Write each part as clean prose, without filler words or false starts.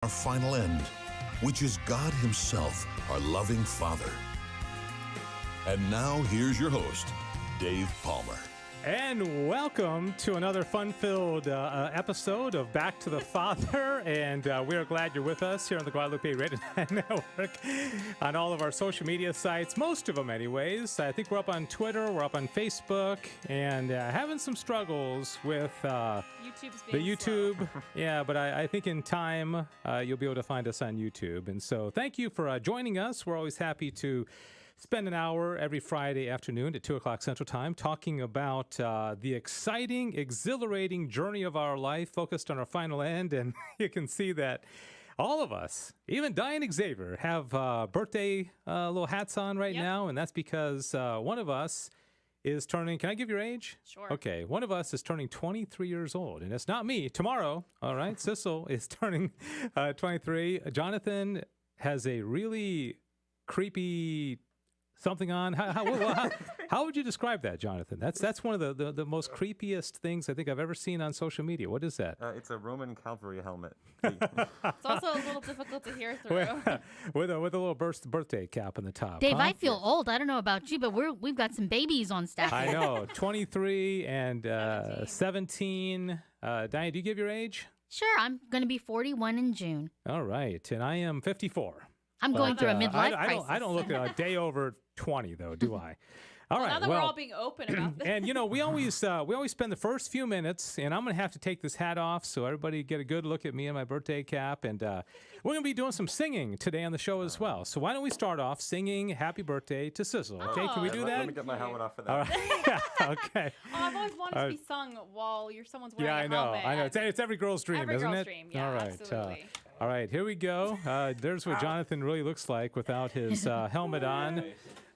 our final end, which is God Himself, our loving Father. And now, here's your host, Dave Palmer. And welcome to another fun-filled episode of Back to the Father. And we are glad you're with us here on the Guadalupe Radio Network, on all of our social media sites, most of them anyways. I think we're up on Twitter, we're up on Facebook, and having some struggles with YouTube's being the YouTube. Yeah, but I think in time you'll be able to find us on YouTube. And so thank you for joining us. We're always happy to spend an hour every Friday afternoon at 2 o'clock Central Time talking about the exciting, exhilarating journey of our life focused on our final end. And you can see that all of us, even Diane Xavier, have birthday little hats on right now. And that's because one of us is turning, can I give your age? Sure. Okay, one of us is turning 23 years old. And it's not me. Tomorrow, all right, Sissel is turning 23. Jonathan has a really creepy something on. How would you describe that, Jonathan? That's one of the most creepiest things I think I've ever seen on social media. What is that? It's a Roman cavalry helmet. It's also a little difficult to hear through. with a little birthday cap on the top. Dave, I feel old. I don't know about you, but we've got some babies on staff. I know. 23 and 17. Diane, do you give your age? Sure, I'm going to be 41 in June. All right, and I am 54. I'm going through a midlife crisis. I don't look a day over 20, though, do I? All right. Now that we're all being open about this. And, you know, we always spend the first few minutes, and I'm going to have to take this hat off so everybody get a good look at me and my birthday cap. And we're going to be doing some singing today on the show as well. So why don't we start off singing Happy Birthday to Sissel? Okay, can we do that? Let me get my helmet off for that. All right. Yeah, okay. Oh, I've always wanted to be sung while someone's wearing I a know. helmet. I know. It's every girl's dream, Every isn't girl's it? dream, yeah, all right. absolutely. All right, here we go. There's what Jonathan really looks like without his helmet on.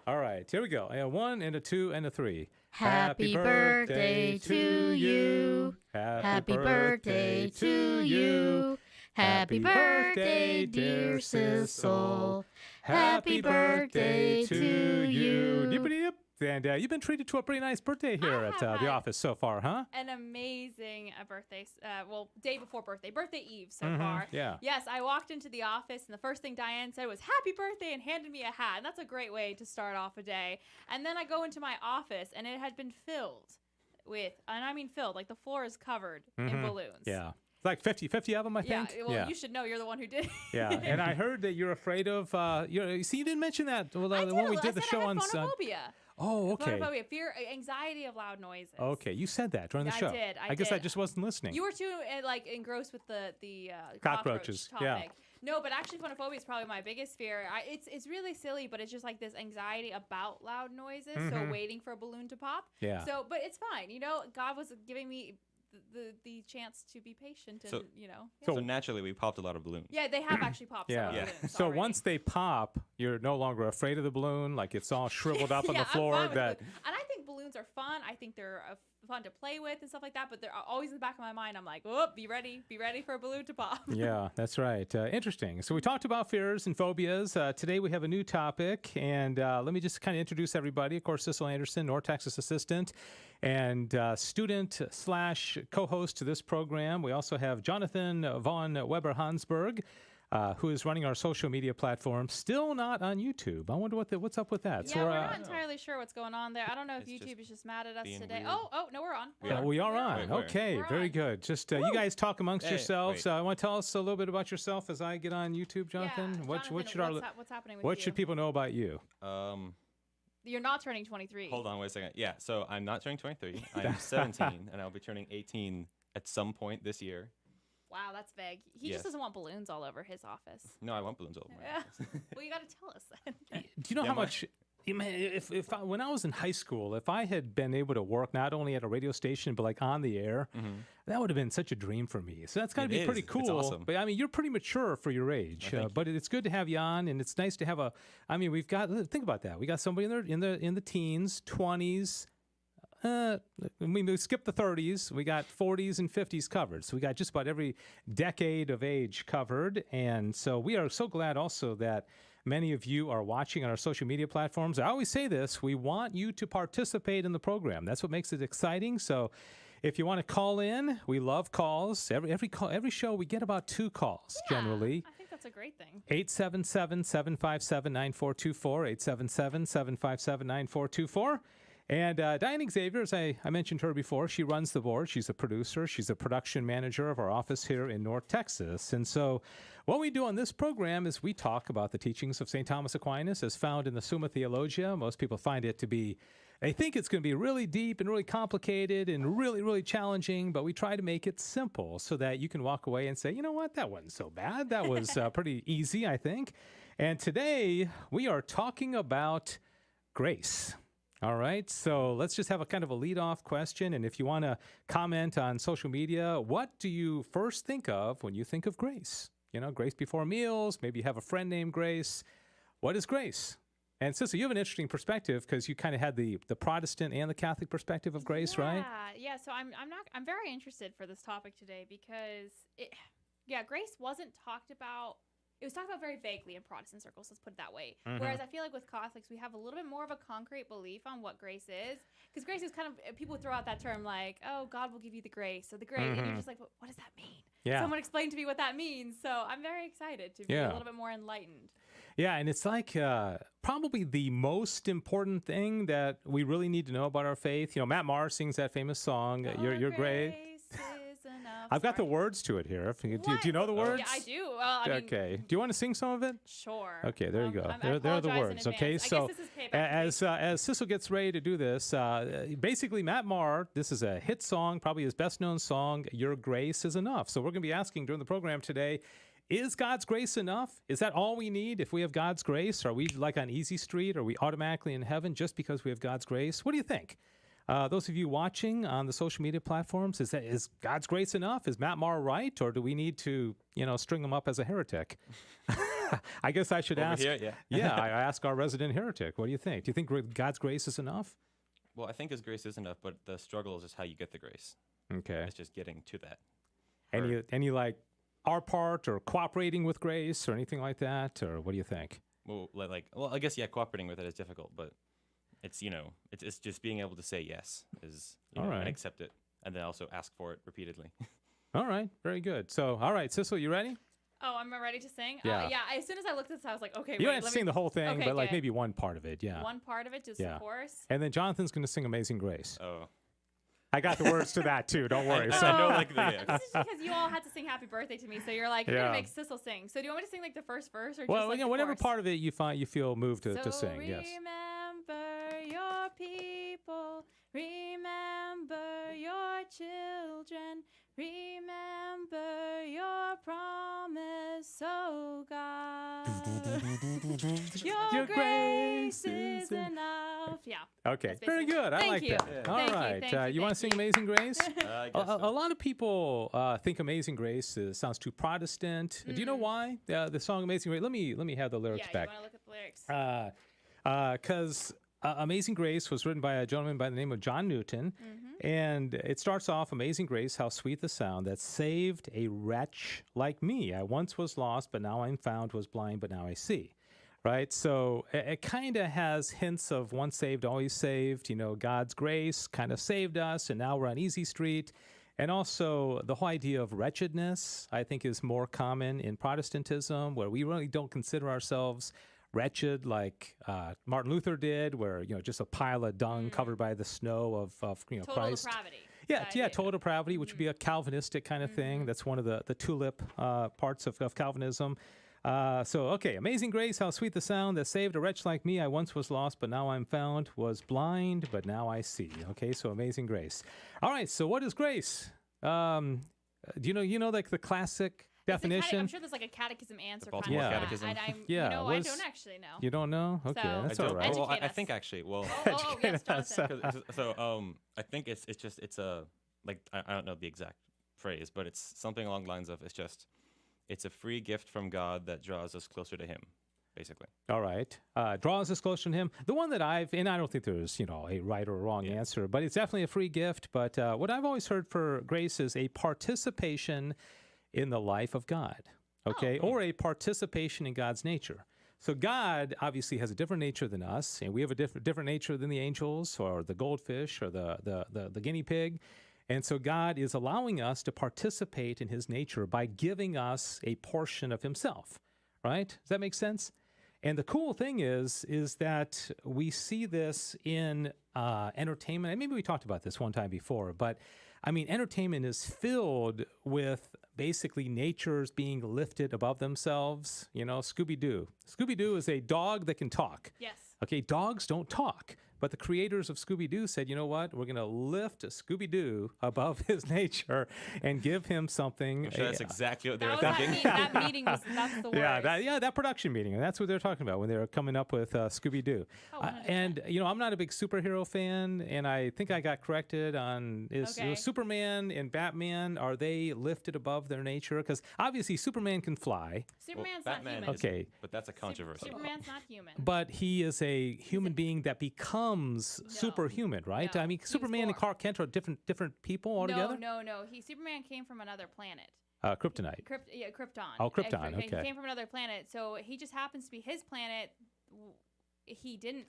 All right, here we go. A 1 and a 2 and a 3. Happy birthday to you. Happy birthday to you. Happy birthday, dear Sissel. Happy birthday to you. Yip-a-dip. And you've been treated to a pretty nice birthday here at the office so far, huh? An amazing birthday, day before birthday eve so far. Yeah. Yes, I walked into the office and the first thing Diane said was happy birthday and handed me a hat. And that's a great way to start off a day. And then I go into my office and it had been filled with, and I mean filled, like the floor is covered in balloons. Yeah. Like 50 of them, I think. Yeah, well, you should know. You're the one who did it. Yeah, and I heard that you're afraid of, you didn't mention that when we did the show on phonophobia. Oh, okay. Phonophobia, fear, anxiety of loud noises. Okay, you said that during the show. I guess did. I just wasn't listening. You were too engrossed with the cockroaches. Cockroach topic. Yeah. No, but actually, phonophobia is probably my biggest fear. It's really silly, but it's just like this anxiety about loud noises. So waiting for a balloon to pop. Yeah. So, but it's fine. You know, God was giving me the chance to be patient, and So naturally, we popped a lot of balloons. Yeah, they have actually popped. Yeah. Some balloons So already. once they pop, you're no longer afraid of the balloon, like it's all shriveled up on the floor. I'm fine with it. And I think balloons are fun. I think they're fun to play with and stuff like that. But they're always in the back of my mind. I'm like, oh, be ready for a balloon to pop. Yeah, that's right. Interesting. So we talked about fears and phobias. Today we have a new topic, and let me just kind of introduce everybody. Of course, Sissel Anderson, North Texas assistant and student / co-host to this program. We also have Jonathan von Weber-Hansberg, who is running our social media platform, still not on YouTube. I wonder what's up with that. Yeah, we're not entirely sure what's going on there. I don't know if YouTube is just mad at us today. Weird. Oh, no, we're on. We are on. Wait, okay, we're very on. good. Just you guys talk amongst yourselves. Wait. Want to tell us a little bit about yourself as I get on YouTube, Jonathan? Yeah, What Jonathan, should what's happening with what you? should people know about you? You're not turning 23. Hold on, wait a second. Yeah, so I'm not turning 23. I'm 17, and I'll be turning 18 at some point this year. Wow, that's vague. He just doesn't want balloons all over his office. No, I want balloons all over my office. Well, you got to tell us then. Do you know how much? When I was in high school, if I had been able to work not only at a radio station but like on the air, that would have been such a dream for me. So that's got to be pretty cool. It's awesome. But I mean, you're pretty mature for your age. But it's good to have you on, and it's nice to have we've got. Think about that. We got somebody in the teens, 20s. We skipped the 30s. We got 40s and 50s covered. So we got just about every decade of age covered. And so we are so glad also that many of you are watching on our social media platforms. I always say this, we want you to participate in the program. That's what makes it exciting. So If you want to call in, we love calls. Every show we get about 2 calls generally. I think that's a great thing. 877-757-9424, 877-757-9424. And Diane Xavier, as I mentioned her before, she runs the board. She's a producer. She's a production manager of our office here in North Texas. And so what we do on this program is we talk about the teachings of St. Thomas Aquinas as found in the Summa Theologia. Most people find it to be, they think it's going to be really deep and really complicated and really, really challenging, but we try to make it simple so that you can walk away and say, you know what, that wasn't so bad. That was pretty easy, I think. And today we are talking about grace. All right, so let's just have a kind of a lead-off question. And if you want to comment on social media, what do you first think of when you think of grace? You know, grace before meals. Maybe you have a friend named Grace. What is grace? And Sissy, you have an interesting perspective because you kind of had the Protestant and the Catholic perspective of grace, right? Yeah. So I'm very interested for this topic today because grace wasn't talked about. It was talked about very vaguely in Protestant circles, let's put it that way. Mm-hmm. Whereas I feel like with Catholics, we have a little bit more of a concrete belief on what grace is. Because grace is kind of, people throw out that term like, oh, God will give you the grace or the grace. And you're just like, what does that mean? Yeah. Someone explain to me what that means. So I'm very excited to be a little bit more enlightened. Yeah, and it's like probably the most important thing that we really need to know about our faith. You know, Matt Maher sings that famous song, Your Grace. I've got the words to it here. Do you know the words? Yeah, I do. Well, I mean, okay. Do you want to sing some of it? Sure. Okay, there you go. There are the words. Okay, so as Sissel gets ready to do this, basically Matt Maher, this is a hit song, probably his best-known song, Your Grace is Enough. So we're going to be asking during the program today, is God's grace enough? Is that all we need if we have God's grace? Are we like on Easy Street? Are we automatically in heaven just because we have God's grace? What do you think? Those of you watching on the social media platforms, is God's grace enough? Is Matt Maher right? Or do we need to, string him up as a heretic? I guess I should ask. Here, I ask our resident heretic. What do you think? Do you think God's grace is enough? Well, I think His grace is enough, but the struggle is just how you get the grace. Okay. It's just getting to that. Any like our part or cooperating with grace or anything like that? Or what do you think? Well, I guess, cooperating with it is difficult, but it's, it's just being able to say yes and accept it, and then also ask for it repeatedly. All right. Very good. So, all right, Sissel, you ready? Oh, I'm ready to sing? Yeah. As soon as I looked at this, I was like, okay, you don't have to sing the whole thing, okay, but like good. maybe one part of it, yeah. One part of it, just the chorus? And then Jonathan's going to sing Amazing Grace. Oh. I got the words to that, too. Don't worry. I know, like, this is because you all had to sing Happy Birthday to me, so you're like, you're going to make Sissel sing. So do you want me to sing, like, the first verse? Or well, just, like, whatever chorus? part of it you feel moved to sing, yes. Remember your people, remember your children, remember your promise, oh God. Your grace is enough. Yeah. Okay, very good. I like that. Yeah. All right. You want to sing Amazing Grace? I guess so. A lot of people think Amazing Grace sounds too Protestant. Do you know why? The song Amazing Grace. Let me have the lyrics back. Yeah, you want to look at the lyrics? Because Amazing Grace was written by a gentleman by the name of John Newton, and it starts off, Amazing Grace, how sweet the sound that saved a wretch like me. I once was lost, but now I'm found, was blind, but now I see. Right? So it kind of has hints of once saved, always saved. God's grace kind of saved us, and now we're on Easy Street. And also the whole idea of wretchedness, I think, is more common in Protestantism, where we really don't consider ourselves wretched like Martin Luther did, where just a pile of dung covered by the snow of total Christ. Depravity. Total depravity, which would be a Calvinistic kind of thing. That's one of the tulip parts of Calvinism. Amazing grace, how sweet the sound that saved a wretch like me. I once was lost, but now I'm found, was blind, but now I see. Okay, so amazing grace. All right, so what is grace? Do you know like the classic definition? I'm sure there's like a catechism answer. Baltimore kind of Catechism. And I don't actually know. You don't know? Okay, So- that's I all don't. right. Educate I us. think actually, well, Yes, Jonathan. I think it's a, like, I don't know the exact phrase, but it's something along the lines of, it's a free gift from God that draws us closer to Him, basically. All right. Draws us closer to Him. The one that and I don't think there's, a right or wrong answer, but it's definitely a free gift. But what I've always heard for grace is a participation in the life of God, okay? Or a participation in God's nature. So God obviously has a different nature than us, and we have a different nature than the angels or the goldfish or the guinea pig. And so God is allowing us to participate in his nature by giving us a portion of himself, right? Does that make sense? And the cool thing is that we see this in entertainment. And maybe we talked about this one time before, but I mean, entertainment is filled with basically natures being lifted above themselves. You know, Scooby-Doo. Scooby-Doo is a dog that can talk. Yes. Okay, dogs don't talk. But the creators of Scooby-Doo said, you know what? We're going to lift Scooby-Doo above his nature and give him something. I'm sure that's exactly what they were That, thinking. that meeting was, that's the worst. That production meeting. And that's what they're talking about when they were coming up with Scooby-Doo. Oh, and, you know, I'm not a big superhero fan, and I think I got corrected on Okay. Superman and Batman, are they lifted above their nature? Because obviously Superman can fly, Superman's Batman not human. isn't, Okay. but that's a controversy. Superman's not human. but he is a human being that becomes superhuman, right? No. I mean, He was Superman and born. Clark Kent are different people altogether? No. Superman came from another planet. Kryptonite. Krypton. Oh, Krypton, He okay. came from another planet, so he just happens to be his planet. He didn't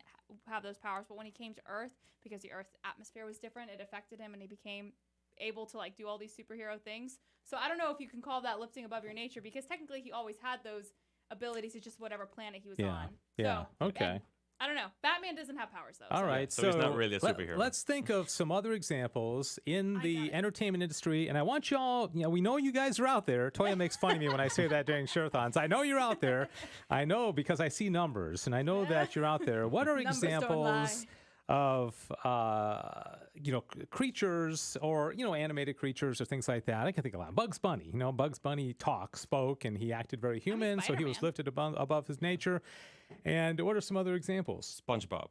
have those powers, but when he came to Earth, because the Earth's atmosphere was different, it affected him, and he became able to like do all these superhero things. So I don't know if you can call that lifting above your nature, because technically he always had those abilities. It's just whatever planet he was on. Yeah. So, Okay. and I don't know. Batman doesn't have powers though. All so- right, so he's not really a superhero. Let's think of some other examples in I the got it. entertainment industry, and I want y'all. You know, we know you guys are out there. Toya makes fun of me when I say that during share-thons. I know you're out there. I know because I see numbers, and I know that you're out there. What are Numbers don't examples lie. of creatures or animated creatures or things like that? I can think of a lot. Bugs Bunny. You know, Bugs Bunny spoke, and he acted very human, so he was Spider-Man. lifted above his nature. And what are some other examples? SpongeBob.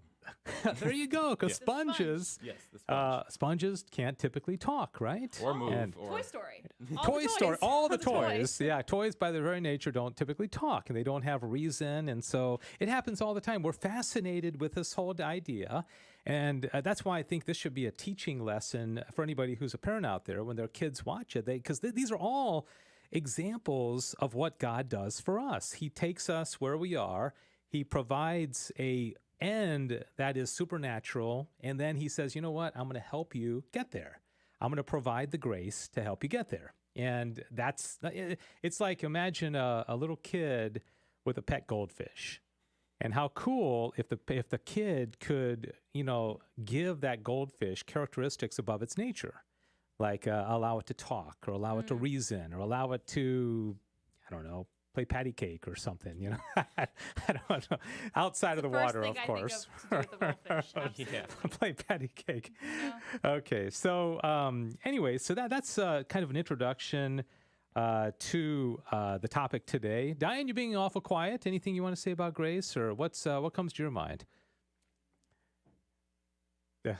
There you go, because The sponge. sponges, Yes, the sponge. sponges can't typically talk, right? Or move. And or Toy Story. Toy Story, all the toys. toys. Yeah, toys by their very nature don't typically talk, and they don't have reason, and so it happens all the time. We're fascinated with this whole idea, and that's why I think this should be a teaching lesson for anybody who's a parent out there when their kids watch it, because these are all examples of what God does for us. He takes us where we are. He provides a end that is supernatural, and then he says, you know what, I'm going to help you get there. I'm going to provide the grace to help you get there. And it's like, imagine a little kid with a pet goldfish, and how cool if the kid could give that goldfish characteristics above its nature, like allow it to talk, or allow it to reason, or allow it to, I don't know, play patty cake or something, I don't know. Outside of the water, of course. First thing I think of to do with the goldfish. Yeah. Absolutely. Play patty cake. Yeah. Okay, so anyway, so that's kind of an introduction to the topic today. Diane, you're being awful quiet. Anything you want to say about grace, or what comes to your mind? Yeah.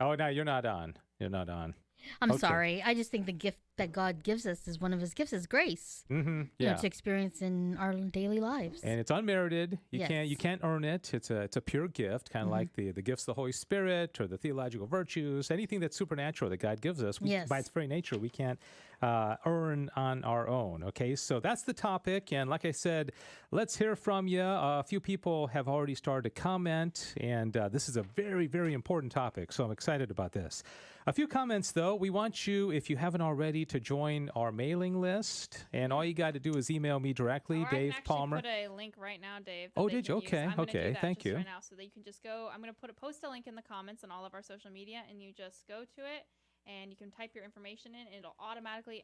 Oh, no, you're not on. You're not on. I'm Okay. sorry. I just think the gift that God gives us is one of his gifts is grace. Mm-hmm. You Yeah. know, to experience in our daily lives. And it's unmerited. You Yes. can't earn it. It's a pure gift, kind of like the gifts of the Holy Spirit or the theological virtues, anything that's supernatural that God gives us. Yes. By its very nature, we can't earn on our own. Okay, so that's the topic. And like I said, let's hear from you. A few people have already started to comment, and this is a very, very important topic. So I'm excited about this. A few comments, though. We want you, if you haven't already, to join our mailing list. And all you got to do is email me directly, Or Dave I can Palmer. actually put a link right now, Dave. Oh, that they did you? can use. Okay, I'm gonna okay, do that thank just you. Right now, so that you can just go. I'm gonna post a link in the comments on all of our social media, and you just go to it, and you can type your information in, and it'll automatically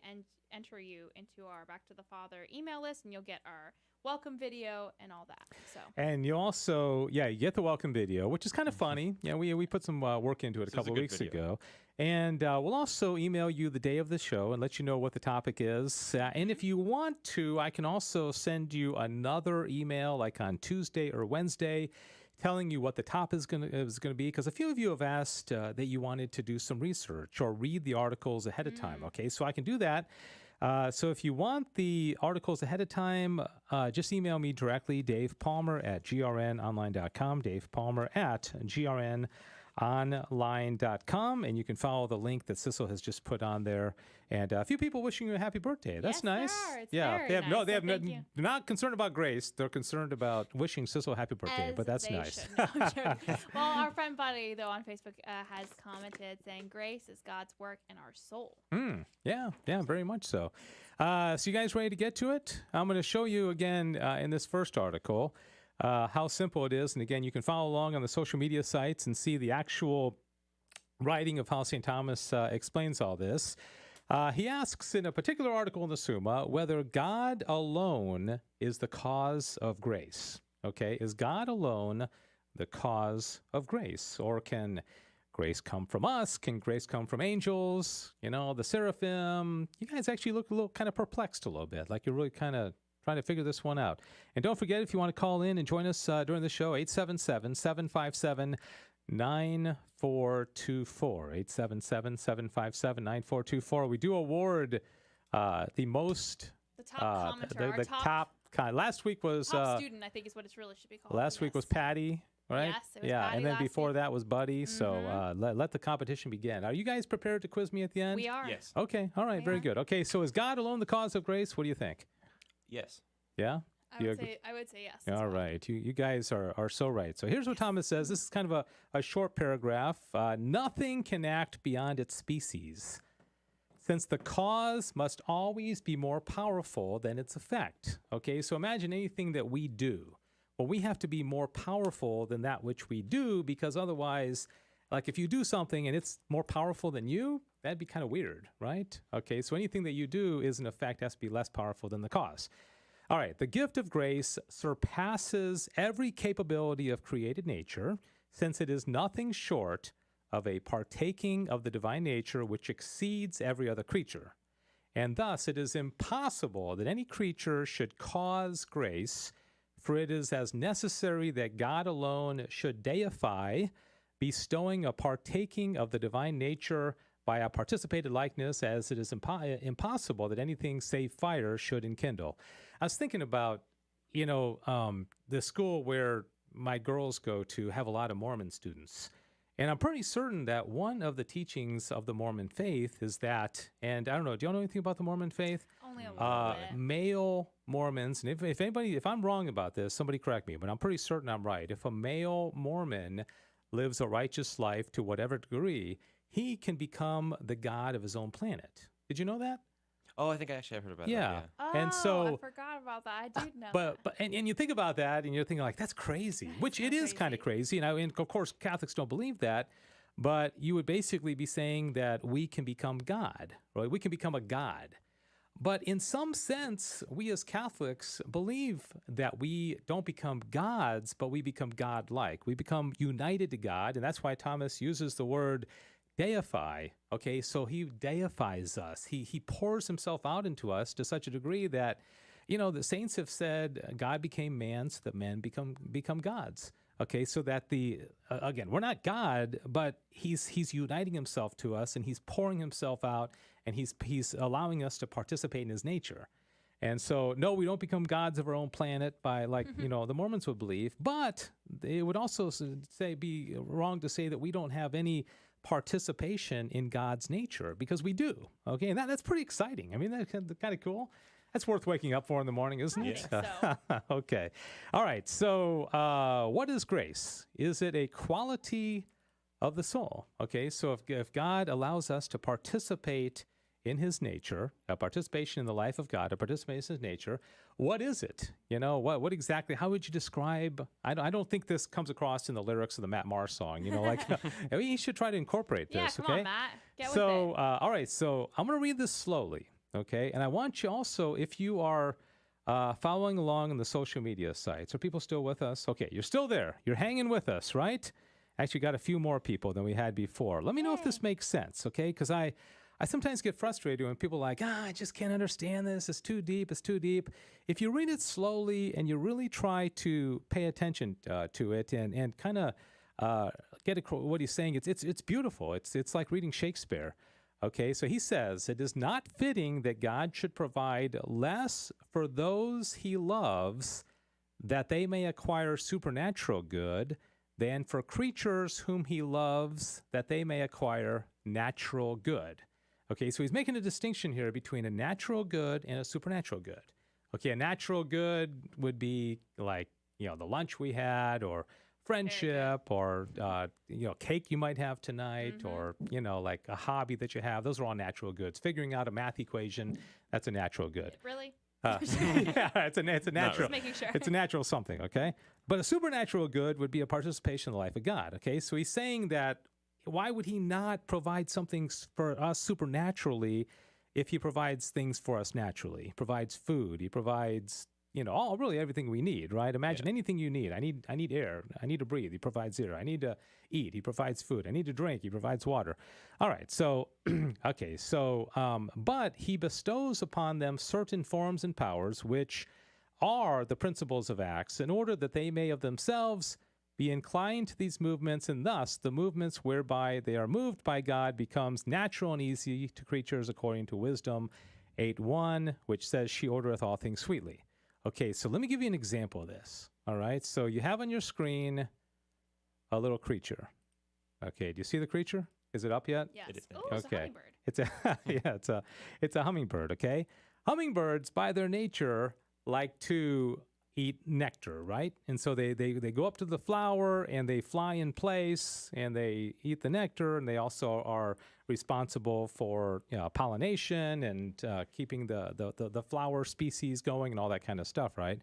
enter you into our Back to the Father email list, and you'll get our welcome video and all that. So. And you also, you get the welcome video, which is kind of funny. Yeah, we put some work into it a This is a couple of good weeks video. ago. And we'll also email you the day of the show and let you know what the topic is. And if you want to, I can also send you another email, like on Tuesday or Wednesday, telling you what the topic is going to be. Because a few of you have asked that you wanted to do some research or read the articles ahead of time. Okay, so I can do that. So if you want the articles ahead of time, just email me directly, Dave Palmer at grnonline.com, Dave Palmer at grnonline.com. online.com, and you can follow the link that Sissel has just put on there. And a few people wishing you a happy birthday. That's Yes, nice. there are. It's yeah, very they have nice, no, they so have no, thank you. they're not concerned about grace. They're concerned about wishing Sissel a happy birthday. As But that's they nice. should. No, I'm joking. Well, our friend Buddy, though, on Facebook has commented saying, "Grace is God's work in our soul." Yeah, very much so. So you guys ready to get to it? I'm going to show you again in this first article how simple it is. And again, you can follow along on the social media sites and see the actual writing of how St. Thomas explains all this. He asks in a particular article in the Summa whether God alone is the cause of grace. Okay, is God alone the cause of grace? Or can grace come from us? Can grace come from angels? You know, the seraphim? You guys actually look a little kind of perplexed a little bit, like you're really kind of trying to figure this one out. And don't forget, if you want to call in and join us during the show, 877-757-9424. 877-757-9424. We do award the most... The top commenter, the top... Last week was... top student, I think is what it really should be called. Last week was Patty, right? Yes, it was yeah, Patty and then last before week. that was Buddy. So let the competition begin. Are you guys prepared to quiz me at the end? We are. Yes. Okay, all right, We very are. good. Okay, so is God alone the cause of grace? What do you think? Yes. Yeah? I You would agree? say yes. as All well. right. You guys are so right. So here's what Thomas says. This is kind of a short paragraph. Nothing can act beyond its species, since the cause must always be more powerful than its effect. Okay, so imagine anything that we do. Well, we have to be more powerful than that which we do, because otherwise, like if you do something and it's more powerful than you, that'd be kind of weird, right? Okay, so anything that you do is in effect has to be less powerful than the cause. All right, the gift of grace surpasses every capability of created nature, since it is nothing short of a partaking of the divine nature which exceeds every other creature. And thus it is impossible that any creature should cause grace, for it is as necessary that God alone should deify, bestowing a partaking of the divine nature by a participated likeness, as it is impossible that anything save fire should enkindle. I was thinking about, the school where my girls go to have a lot of Mormon students. And I'm pretty certain that one of the teachings of the Mormon faith is that, and I don't know, do you know anything about the Mormon faith? Only a little bit. Male Mormons, and if I'm wrong about this, somebody correct me, but I'm pretty certain I'm right. If a male Mormon lives a righteous life to whatever degree, he can become the god of his own planet. Did you know that? Oh, I think I actually have heard about Yeah. that. Oh, and so, I forgot about that. I did know but that. and you think about that, and you're thinking like, that's crazy, which so it is kind of crazy. And of course, Catholics don't believe that, but you would basically be saying that we can become God, right? We can become a god. But in some sense, we as Catholics believe that we don't become gods, but we become God-like. We become united to God, and that's why Thomas uses the word deify. Okay, so he deifies us. He pours himself out into us to such a degree that, the saints have said God became man so that men become gods. Okay, so that again, we're not God, but he's uniting himself to us, and he's pouring himself out, and he's allowing us to participate in his nature. And so, no, we don't become gods of our own planet by the Mormons would believe, but it would also be wrong to say that we don't have any participation in God's nature, because we do. Okay, and that's pretty exciting. I mean, that's kind of cool. That's worth waking up for in the morning, isn't I it? think so. Okay. All right. So what is grace? Is it a quality of the soul? Okay, so if God allows us to participate in his nature, a participation in the life of God, a participation in his nature, what is it? What exactly, how would you describe, I don't think this comes across in the lyrics of the Matt Maher song, you should try to incorporate Yeah, this, come okay? on, Matt. Get So, with it. all right, so I'm going to read this slowly, okay? And I want you also, if you are following along on the social media sites, are people still with us? Okay, you're still there. You're hanging with us, right? Actually got a few more people than we had before. Let me know if this makes sense, okay? Because I sometimes get frustrated when people are like, I just can't understand this. It's too deep. It's too deep. If you read it slowly and you really try to pay attention to it and kind of get what he's saying, it's beautiful. It's like reading Shakespeare. Okay, so he says, it is not fitting that God should provide less for those he loves, that they may acquire supernatural good, than for creatures whom he loves, that they may acquire natural good. Okay, so he's making a distinction here between a natural good and a supernatural good. Okay, a natural good would be like, the lunch we had, or friendship, or, cake you might have tonight, or, like a hobby that you have. Those are all natural goods. Figuring out a math equation, that's a natural good. Really? Yeah, it's a natural. Just making sure. It's a natural something, okay? But a supernatural good would be a participation in the life of God, okay? So he's saying that why would he not provide something for us supernaturally if he provides things for us naturally? He provides food. He provides, really everything we need, right? Imagine anything you need. I need air. I need to breathe. He provides air. I need to eat. He provides food. I need to drink. He provides water. All right. So, okay. So, but he bestows upon them certain forms and powers, which are the principles of acts, in order that they may of themselves be inclined to these movements, and thus the movements whereby they are moved by God becomes natural and easy to creatures according to Wisdom 8:1, which says, she ordereth all things sweetly. Okay, so let me give you an example of this. All right, so you have on your screen a little creature. Okay, do you see the creature? Is it up yet? Yes. It is. Oh, it's a Okay. hummingbird. It's a hummingbird, okay? Hummingbirds, by their nature, like to eat nectar, right? And so they go up to the flower and they fly in place and they eat the nectar, and they also are responsible for pollination and keeping the flower species going and all that kind of stuff, right?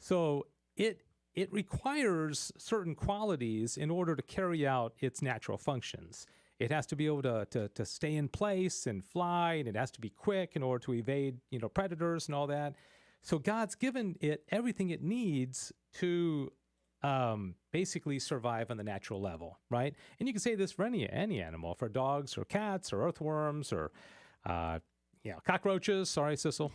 So it requires certain qualities in order to carry out its natural functions. It has to be able to stay in place and fly, and it has to be quick in order to evade predators and all that. So God's given it everything it needs to basically survive on the natural level, right? And you can say this for any animal, for dogs or cats or earthworms or cockroaches. Sorry, Sissel.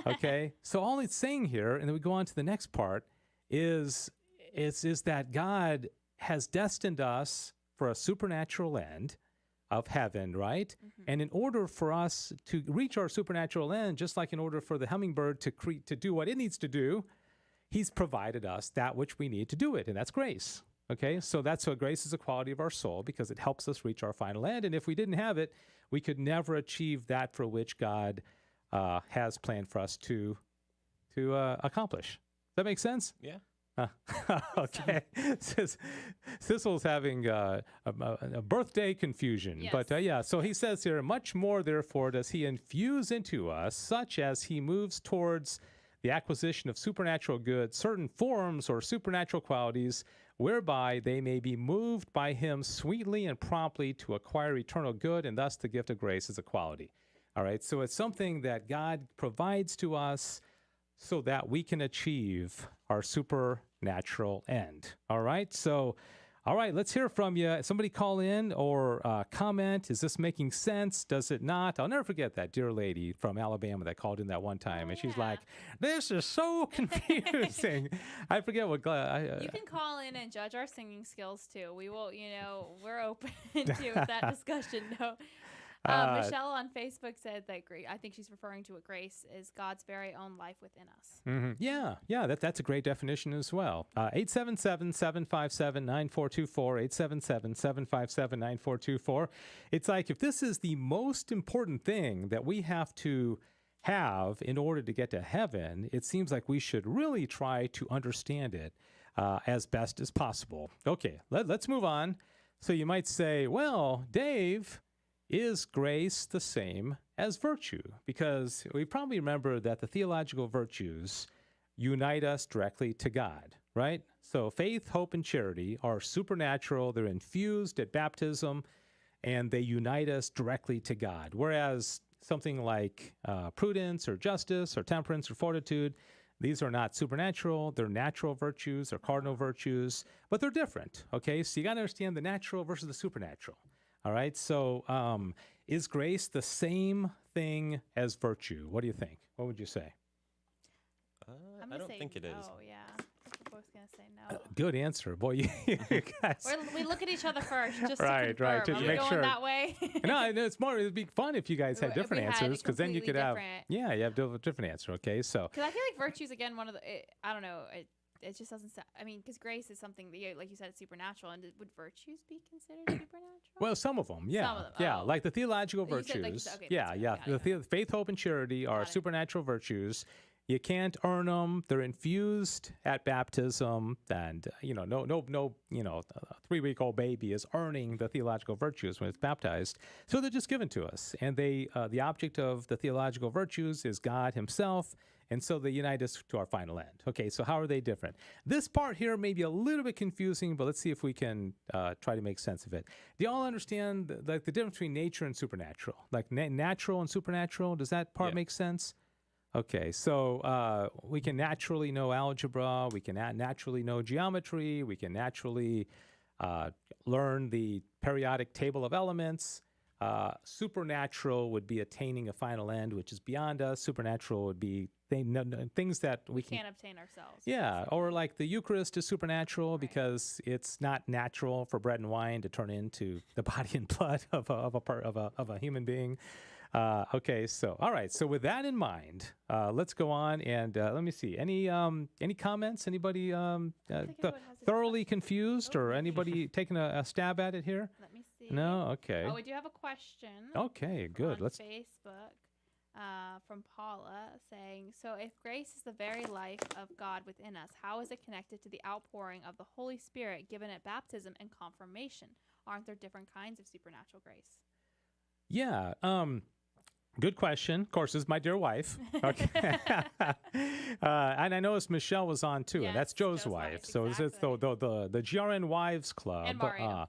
Okay. So all it's saying here, and then we go on to the next part, is that God has destined us for a supernatural end of heaven, right? And in order for us to reach our supernatural end, just like in order for the hummingbird to do what it needs to do, he's provided us that which we need to do it, and that's grace. Okay, so that's what grace is a quality of our soul, because it helps us reach our final end. And if we didn't have it, we could never achieve that for which God has planned for us to accomplish. Does that make sense? Yeah. Okay. Sissel's having a birthday confusion. Yes. But so he says here, much more, therefore, does he infuse into us, such as he moves towards the acquisition of supernatural goods, certain forms or supernatural qualities, whereby they may be moved by him sweetly and promptly to acquire eternal good, and thus the gift of grace is a quality. All right. So it's something that God provides to us so that we can achieve our supernatural end. All right? So, all right, let's hear from you. Somebody call in or comment. Is this making sense? Does it not? I'll never forget that dear lady from Alabama that called in that one time, and she's like, this is so confusing. I forget what... you can call in and judge our singing skills, too. We will, we're open to that discussion. No. Michelle on Facebook said that I think she's referring to grace is God's very own life within us. Mm-hmm. Yeah, that's a great definition as well. 877-757-9424, 877-757-9424. It's like, if this is the most important thing that we have to have in order to get to heaven, it seems like we should really try to understand it as best as possible. Okay, let's move on. So you might say, well, Dave, is grace the same as virtue? Because we probably remember that the theological virtues unite us directly to God, right? So faith, hope, and charity are supernatural. They're infused at baptism, and they unite us directly to God. Whereas something like prudence or justice or temperance or fortitude, these are not supernatural. They're natural virtues. They're cardinal virtues, but they're different, okay? So you got to understand the natural versus the supernatural. All right, so is grace the same thing as virtue? What do you think? What would you say? I don't think it is. Oh, yeah. We're both going to say no. Good answer. Boy, you guys. We look at each other first just Right, to confirm. right, to Are we make going sure. that way? No, it's more, it'd be fun if you guys had If different we had answers, because then you could completely have, different. you have a different answer, okay? So, Because I feel like virtue's, again, one of the, I don't know, it just doesn't. I mean, because grace is something that, like you said, it's supernatural. And would virtues be considered supernatural? Well, some of them, yeah. Some of them, Yeah, oh. like the theological You said, virtues. like you said, okay, yeah, that's yeah. right. Got it. Faith, hope, and charity are Got it. supernatural virtues. You can't earn them. They're infused at baptism, and no, 3-week-old baby is earning the theological virtues when it's baptized. So they're just given to us, and the object of the theological virtues is God Himself, and so they unite us to our final end. Okay, so how are they different? This part here may be a little bit confusing, but let's see if we can try to make sense of it. Do y'all understand the difference between nature and supernatural? Like natural and supernatural? Does that part make sense? Okay, so we can naturally know algebra, we can naturally know geometry, we can naturally learn the periodic table of elements. Supernatural would be attaining a final end, which is beyond us. Supernatural would be things that we can't obtain ourselves. Yeah, or like the Eucharist is supernatural because it's not natural for bread and wine to turn into the body and blood of a human being. Okay, so all right. So with that in mind, let's go on and let me see. Any comments? Anybody thoroughly confused, or anybody taking a stab at it here? Let me see. No. Okay. Oh, we do have a question. Okay. Good. On Facebook, from Paula saying, "So if grace is the very life of God within us, how is it connected to the outpouring of the Holy Spirit given at baptism and confirmation? Aren't there different kinds of supernatural grace?" Yeah. Good question. Of course, this is my dear wife. Okay. And I noticed Michelle was on too, and that's Joe's wife. So it's the GRN Wives Club. And Mario.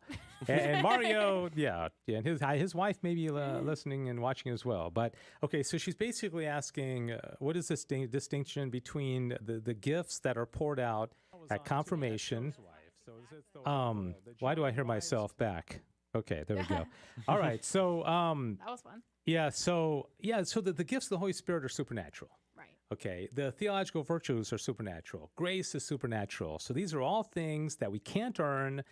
And Mario, yeah. And his wife may be listening and watching as well. But okay, so she's basically asking, what is this distinction between the gifts that are poured out at confirmation? Why do I hear myself back? Okay, there we go. All right, so that was fun. Yeah, so the gifts of the Holy Spirit are supernatural. Right. Okay, the theological virtues are supernatural. Grace is supernatural. So these are all things that we can't earn,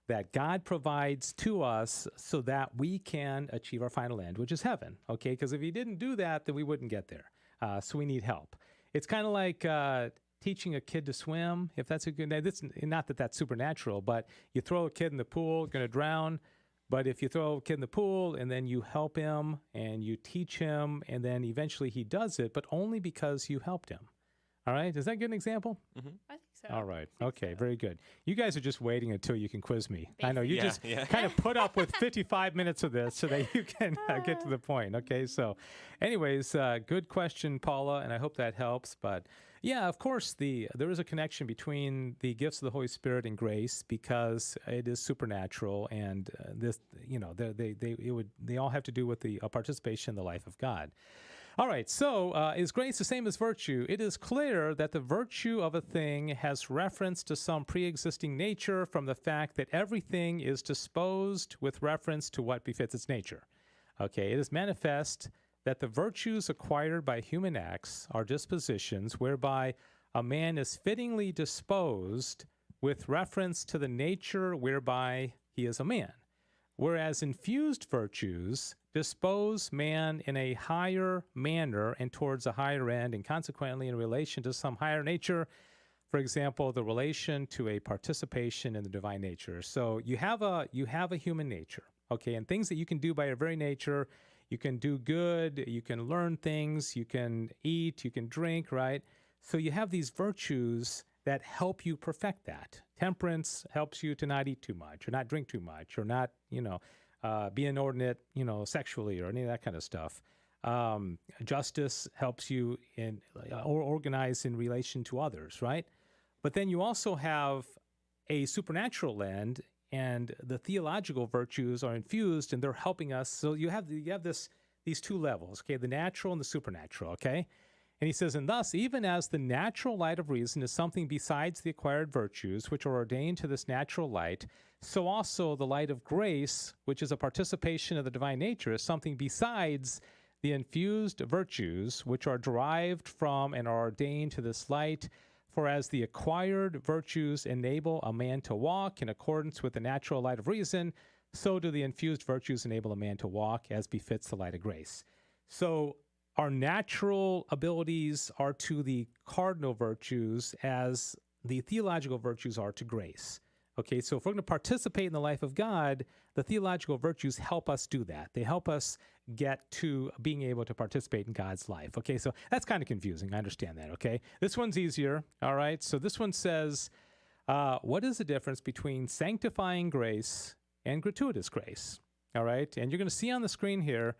that God provides to us so that we can achieve our final end, which is heaven. Okay, because if He didn't do that, then we wouldn't get there. So we need help. It's kind of like teaching a kid to swim. If that's a good, not that that's supernatural, but you throw a kid in the pool, going to drown. But if you throw a kid in the pool and then you help him and you teach him and then eventually he does it, but only because you helped him. All right? Is that a good example? Mm-hmm. I think so. All right. Okay, very good. You guys are just waiting until you can quiz me. Basically. I know you kind of put up with 55 minutes of this so that you can get to the point. Okay, so anyways, good question, Paula, and I hope that helps. But yeah, of course, there is a connection between the gifts of the Holy Spirit and grace because it is supernatural, and they all have to do with a participation in the life of God. All right, so is grace the same as virtue? It is clear that the virtue of a thing has reference to some pre-existing nature from the fact that everything is disposed with reference to what befits its nature. Okay, it is manifest that the virtues acquired by human acts are dispositions whereby a man is fittingly disposed with reference to the nature whereby he is a man, whereas infused virtues dispose man in a higher manner and towards a higher end, and consequently in relation to some higher nature. For example, the relation to a participation in the divine nature. So you have a human nature, okay, and things that you can do by your very nature. You can do good, you can learn things, you can eat, you can drink, right? So you have these virtues that help you perfect that. Temperance helps you to not eat too much, or not drink too much, or not, be inordinate, sexually, or any of that kind of stuff. Justice helps you or organize in relation to others, right? But then you also have a supernatural end, and the theological virtues are infused, and they're helping us. So you have these two levels, okay, the natural and the supernatural, okay? And he says, and thus, even as the natural light of reason is something besides the acquired virtues, which are ordained to this natural light, so also the light of grace, which is a participation of the divine nature, is something besides the infused virtues, which are derived from and are ordained to this light. For as the acquired virtues enable a man to walk in accordance with the natural light of reason, so do the infused virtues enable a man to walk as befits the light of grace. So our natural abilities are to the cardinal virtues as the theological virtues are to grace. Okay, so if we're going to participate in the life of God, the theological virtues help us do that. They help us get to being able to participate in God's life. Okay, so that's kind of confusing. I understand that, okay? This one's easier, all right? So this one says, what is the difference between sanctifying grace and gratuitous grace? All right, and you're going to see on the screen here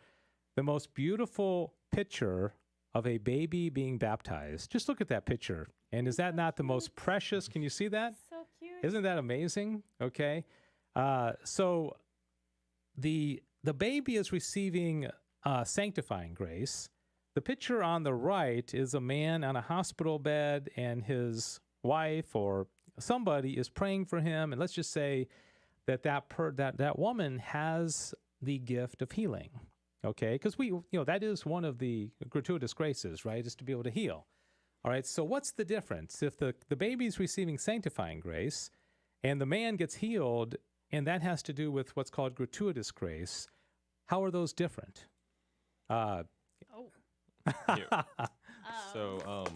the most beautiful picture of a baby being baptized. Just look at that picture. And is that not the most precious? Can you see that? So cute. Isn't that amazing? Okay. So the baby is receiving sanctifying grace. The picture on the right is a man on a hospital bed, and his wife or somebody is praying for him. And let's just say that woman has the gift of healing. Okay, because that is one of the gratuitous graces, right? Is to be able to heal. All right, so what's the difference? If the baby's receiving sanctifying grace and the man gets healed, and that has to do with what's called gratuitous grace, how are those different? Oh. Here. So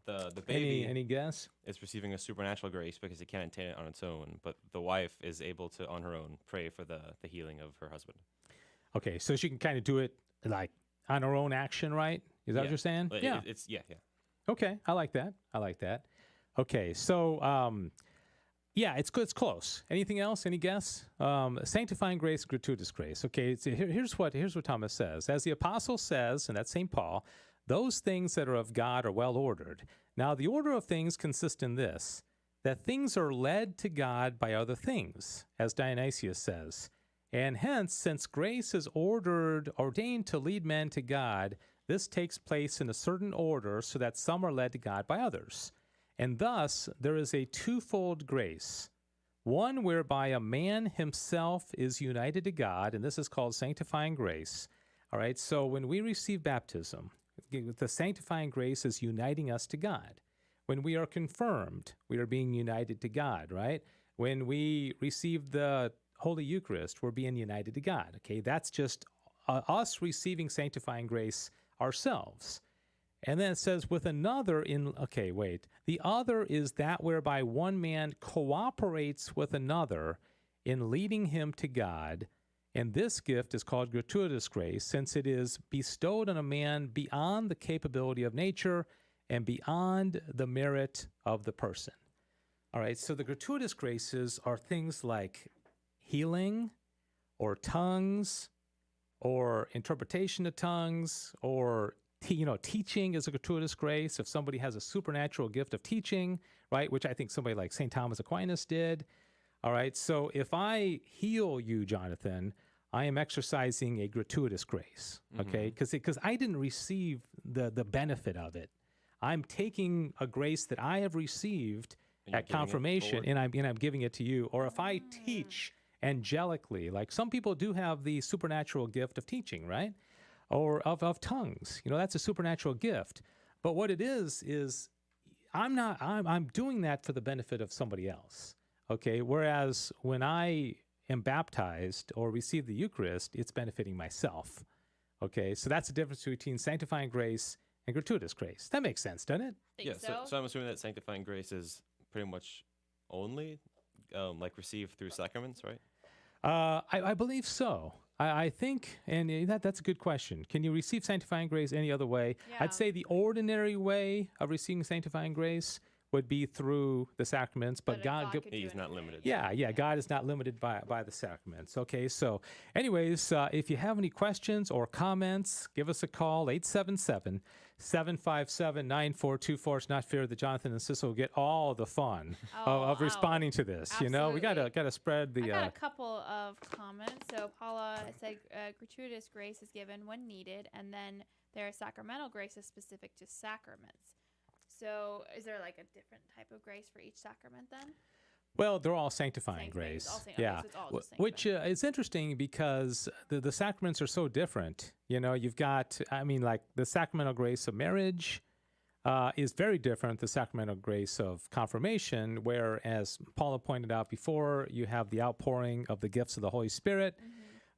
the baby Any guess? is receiving a supernatural grace because he can't attain it on its own, but the wife is able to, on her own, pray for the healing of her husband. Okay, so she can kind of do it like on her own action, right? Is that what you're saying? Yeah. Yeah. Okay, I like that. Okay, so it's good. It's close. Anything else? Any guess? Sanctifying grace, gratuitous grace. Okay, here's what Thomas says. As the apostle says, and that's St. Paul, those things that are of God are well ordered. Now, the order of things consists in this, that things are led to God by other things, as Dionysius says. And hence, since grace is ordained to lead men to God, this takes place in a certain order so that some are led to God by others. And thus, there is a twofold grace. One whereby a man himself is united to God, and this is called sanctifying grace. All right, so when we receive baptism, the sanctifying grace is uniting us to God. When we are confirmed, we are being united to God, right? When we receive the Holy Eucharist, we're being united to God. Okay, that's just us receiving sanctifying grace ourselves. And then it says with another the other is that whereby one man cooperates with another in leading him to God. And this gift is called gratuitous grace, since it is bestowed on a man beyond the capability of nature and beyond the merit of the person. All right, so the gratuitous graces are things like healing or tongues or interpretation of tongues or teaching is a gratuitous grace. If somebody has a supernatural gift of teaching, right, which I think somebody like St. Thomas Aquinas did. All right, so if I heal you, Jonathan, I am exercising a gratuitous grace, okay, because I didn't receive the benefit of it. I'm taking a grace that I have received at confirmation, and I'm giving it to you. Or if I teach angelically, like some people do have the supernatural gift of teaching, right? Or of tongues. That's a supernatural gift. But what it is I'm doing that for the benefit of somebody else. Okay, whereas when I am baptized or receive the Eucharist, it's benefiting myself. Okay, so that's the difference between sanctifying grace and gratuitous grace. That makes sense, doesn't it? Think so. So I'm assuming that sanctifying grace is pretty much only received through sacraments, right? I believe so. I think, and that's a good question. Can you receive sanctifying grace any other way? Yeah. I'd say the ordinary way of receiving sanctifying grace would be through the sacraments, but God could do He's it not anyway. limited. Yeah, God is not limited by the sacraments. Okay, so anyways, if you have any questions or comments, give us a call, 877-757-9424. It's not fair that Jonathan and Sissel get all the fun of responding to this. We Absolutely. gotta spread the. I got a couple of comments. So Paula said gratuitous grace is given when needed, and then there are sacramental graces specific to sacraments. So is there like a different type of grace for each sacrament then? Well, they're all sanctifying grace. So it's all just Which is interesting because the sacraments are so different. You've got, like the sacramental grace of marriage is very different the sacramental grace of confirmation, where, as Paula pointed out before, you have the outpouring of the gifts of the Holy Spirit.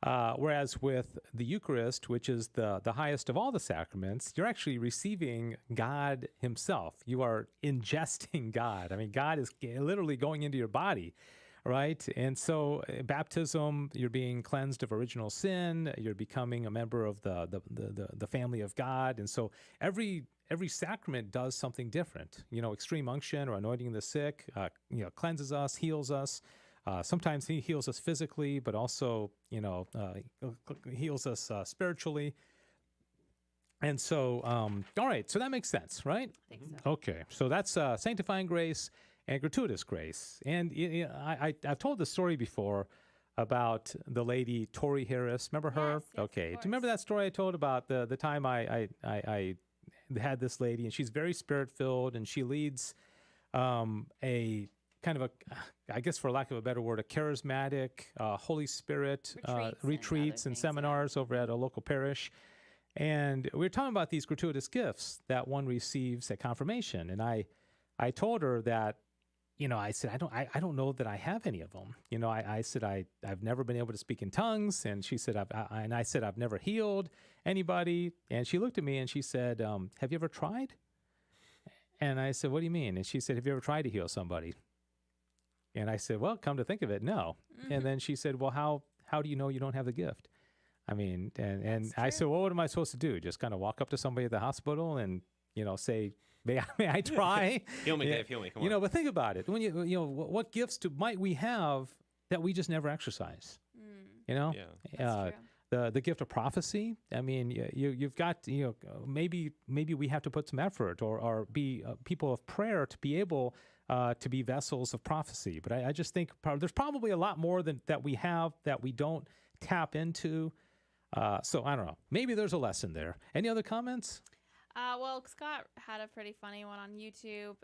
Whereas with the Eucharist, which is the highest of all the sacraments, you're actually receiving God himself. You are ingesting God. I mean, God is literally going into your body, right? And so baptism, you're being cleansed of original sin. You're becoming a member of the family of God. And so every sacrament does something different. Extreme unction or anointing the sick, cleanses us, heals us. Sometimes he heals us physically, but also, heals us spiritually. And so, all right, so that makes sense, right? I think so. Okay, so that's sanctifying grace and gratuitous grace. And I've told the story before about the lady, Tori Harris. Remember her? Yes, Okay. Do you course. remember that story I told about the time I had this lady, and she's very spirit-filled, and she leads a kind of I guess for lack of a better word, a charismatic Holy Spirit retreats and things, seminars over at a local parish. And we were talking about these gratuitous gifts that one receives at confirmation. And I told her that, I said, I don't know that I have any of them. I said, I've never been able to speak in tongues. And she said, I said, I've never healed anybody. And she looked at me and she said, have you ever tried? And I said, what do you mean? And she said, have you ever tried to heal somebody? And I said, well, come to think of it, no. And then she said, well, how do you know you don't have the gift? I mean, and I said, well, what am I supposed to do? Just kind of walk up to somebody at the hospital and, say, may I try? Heal me, Dave, heal me, come on. But think about it. When what gifts might we have that we just never exercise? Yeah. That's true. The gift of prophecy. I mean, you've got, maybe we have to put some effort or be people of prayer to be able to be vessels of prophecy. But I just think there's probably a lot more that we have that we don't tap into. So I don't know. Maybe there's a lesson there. Any other comments? Well, Scott had a pretty funny one on YouTube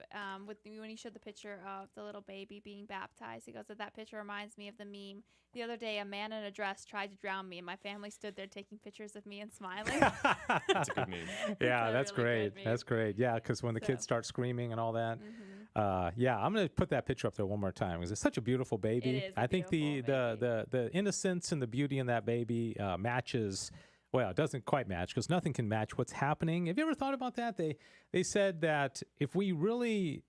when he showed the picture of the little baby being baptized. He goes, that picture reminds me of the meme. The other day, a man in a dress tried to drown me, and my family stood there taking pictures of me and smiling. That's a good meme. Yeah, that's really great. good meme. That's great. Yeah, because when the kids start screaming and all that. Yeah, I'm going to put that picture up there one more time because it's such a beautiful baby. It is a I think the beautiful innocence and the beauty in that baby matches. Well, it doesn't quite match because nothing can match what's happening. Have you ever thought about that? They said that if we really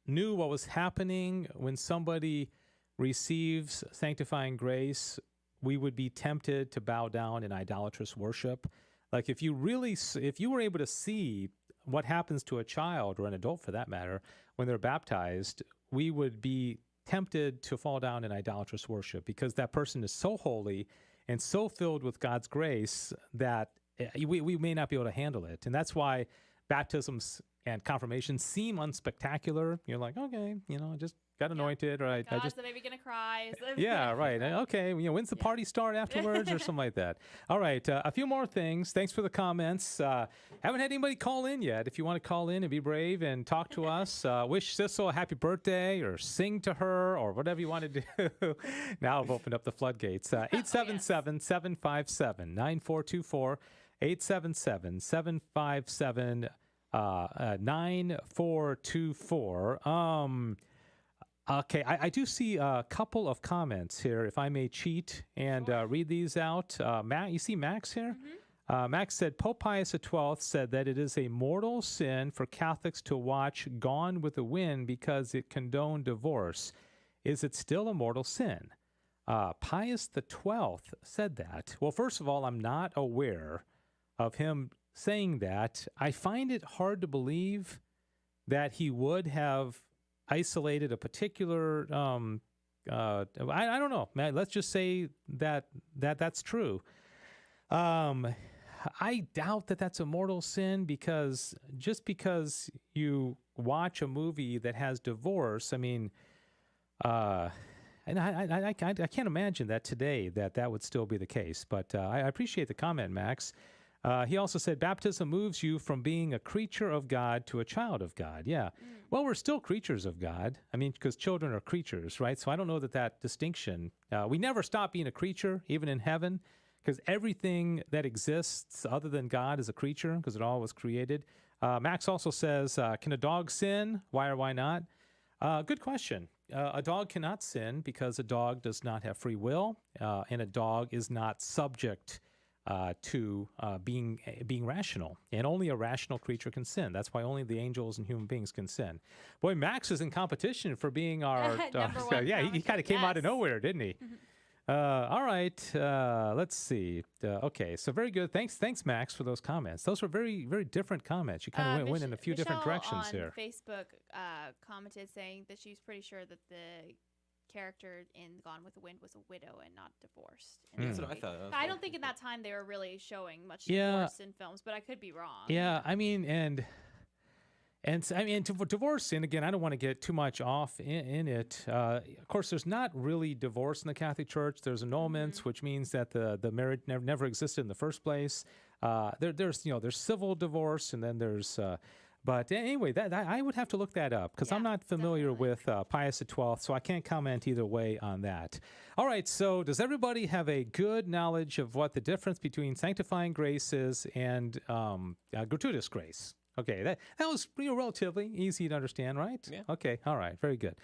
knew what was happening when somebody receives sanctifying grace, we would be tempted to bow down in idolatrous worship. Like if you were able to see what happens to a child or an adult for that matter when they're baptized, we would be tempted to fall down in idolatrous worship because that person is so holy and so filled with God's grace that we may not be able to handle it. And that's why baptisms and confirmations seem unspectacular. You're like, okay, I just got anointed, or I just... the baby gonna cry. Yeah, right. Okay, when's the party start afterwards or something like that? All right, a few more things. Thanks for the comments. Haven't had anybody call in yet. If you want to call in and be brave and talk to us, wish Sissel a happy birthday or sing to her or whatever you want to do. Now I've opened up the floodgates. 877-757-9424. 877-757-9424. 9424. Okay, I do see a couple of comments here, if I may cheat and read these out. Matt, you see Max here? Max said, Pope Pius XII said that it is a mortal sin for Catholics to watch Gone with the Wind because it condoned divorce. Is it still a mortal sin? Pius XII said that. Well, first of all, I'm not aware of him saying that. I find it hard to believe that he would have isolated a particular I don't know, man. Let's just say that's true. I doubt that that's a mortal sin because just because you watch a movie that has divorce, I mean, and I can't imagine that today that would still be the case. But I appreciate the comment, Max. He also said baptism moves you from being a creature of God to a child of God. Yeah. Well, we're still creatures of God. I mean, because children are creatures, right? So I don't know that distinction. We never stop being a creature, even in heaven, because everything that exists other than God is a creature because it all was created. Max also says, can a dog sin? Why or why not? Good question. a dog cannot sin because a dog does not have free will, and a dog is not subject to being rational. And only a rational creature can sin. That's why only the angels and human beings can sin. Boy, Max is in competition for being our Number one yeah. He kind of came out of yes. nowhere, didn't he? All right. Let's see. Okay. So very good. Thanks, Max, for those comments. Those were very, very different comments. You kind of went in a few different directions on here. Facebook commented saying that she's pretty sure that the character in Gone with the Wind was a widow and not divorced. in the That's what I movie. thought. I don't think in that time they were really showing much Yeah. divorce in films, but I could be wrong. Yeah. I mean, divorce, and again, I don't want to get too much off in it. Of course, there's not really divorce in the Catholic Church. There's annulments, which means that the marriage never existed in the first place. There's civil divorce, and then there's. But anyway, that I would have to look that up because I'm Yeah, not familiar definitely. with Pius XII, so I can't comment either way on that. All right, so does everybody have a good knowledge of what the difference between sanctifying grace is and gratuitous grace? Okay, that was relatively easy to understand, right? Yeah. Okay, all right, very good.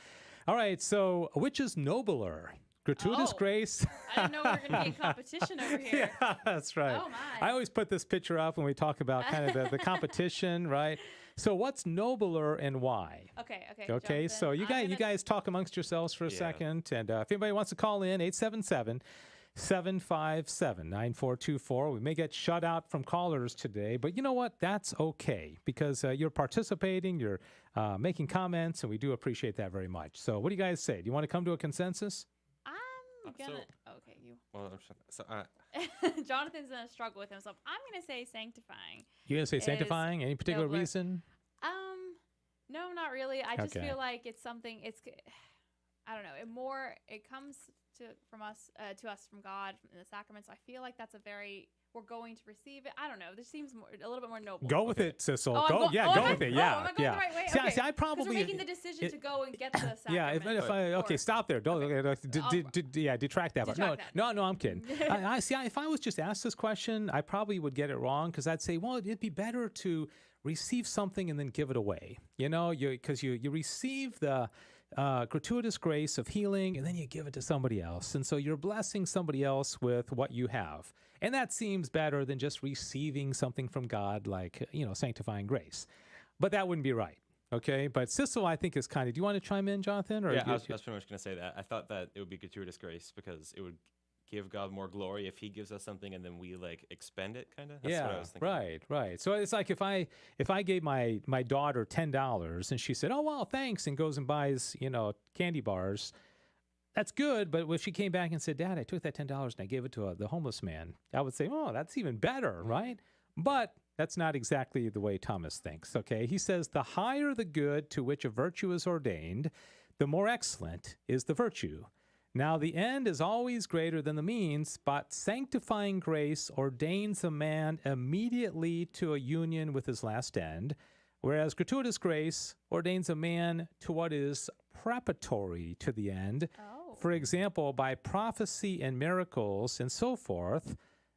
All right, so which is nobler, gratuitous Oh. grace? I didn't know we were going to be in competition over here. Yeah, that's right. Oh, my. I always put this picture up when we talk about kind of the competition, right? So what's nobler and why? Okay. Okay, Jonathan, so you I'm guys talk amongst yourselves for a Yeah. second, and if anybody wants to call in, 877-757-9424. We may get shut out from callers today, but you know what? That's okay because you're participating, you're making comments, and we do appreciate that very much. So what do you guys say? Do you want to come to a consensus? I'm gonna. Okay, you. Well, so Jonathan's gonna struggle with himself. I'm gonna say sanctifying. You're going to say Is sanctifying? Any particular nobler. reason? No, not really. I just Okay. feel like it's something. I don't know. It comes to us from God in the sacraments. I feel like that's we're going to receive it. I don't know. This seems a little bit more noble. Go with it, Sissel. Oh, go am I- with it. am I Yeah, going yeah. the right way? See, Okay. see, I 'Cause probably we're making the decision to go and get the sacrament. Yeah, if okay, stop there. Don't detract that. But Detract that. no, I'm kidding. I see. If I was just asked this question, I probably would get it wrong because I'd say, well, it'd be better to receive something and then give it away. Because you receive the gratuitous grace of healing and then you give it to somebody else, and so you're blessing somebody else with what you have, and that seems better than just receiving something from God, like sanctifying grace. But that wouldn't be right. Okay, but Sissel, I think, is kind of. Do you want to chime in, Jonathan? Or yeah, I was pretty much going to say that. I thought that it would be gratuitous grace because it would give God more glory if He gives us something and then we expend it, kind of. That's what I was thinking. Right. So it's like if I gave my daughter $10 and she said, "Oh well, thanks," and goes and buys candy bars. That's good, but if she came back and said, "Dad, I took that $10 and I gave it to the homeless man," I would say, "Oh, that's even better, right?" But that's not exactly the way Thomas thinks, okay? He says, the higher the good to which a virtue is ordained, the more excellent is the virtue. Now, the end is always greater than the means, but sanctifying grace ordains a man immediately to a union with his last end, whereas gratuitous grace ordains a man to what is preparatory to the end. Oh. For example, by prophecy and miracles and so forth,